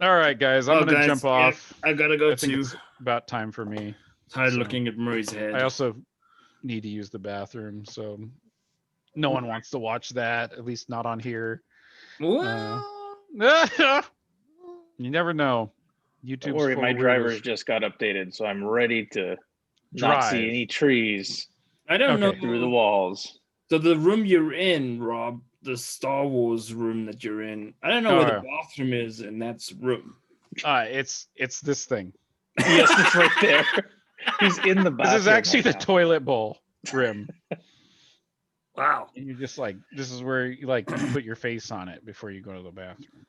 All right, guys, I'm gonna jump off. I gotta go I think too. it's about time for me. Tired So, looking at Murray's head. I also need to use the bathroom, so no one wants to watch that, at least not on here. Well, You never know. YouTube's Don't worry, full my of drivers weirdos. just got updated, so I'm ready to not see Drive. any trees I don't know. Okay. through the walls. So the room you're in, Rob, the Star Wars room that you're in, I don't know where the bathroom is in that room. It's this thing. Yes, it's right there. He's in the bathroom. This is actually right the now. toilet bowl rim. Wow. And you're just like, this is where you like you put your face on it before you go to the bathroom.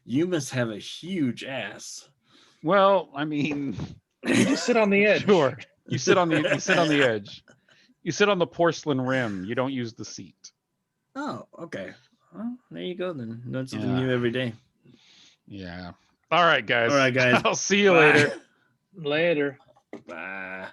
You must have a huge ass. Well, I mean, You just sit on the edge. sure. You sit on the edge. You sit on the porcelain rim. You don't use the seat. Oh, okay. Well, there you go then. Learn something Yeah. new every day. Yeah. All right, guys. All right, guys. I'll see you Bye. later. Later. Bye.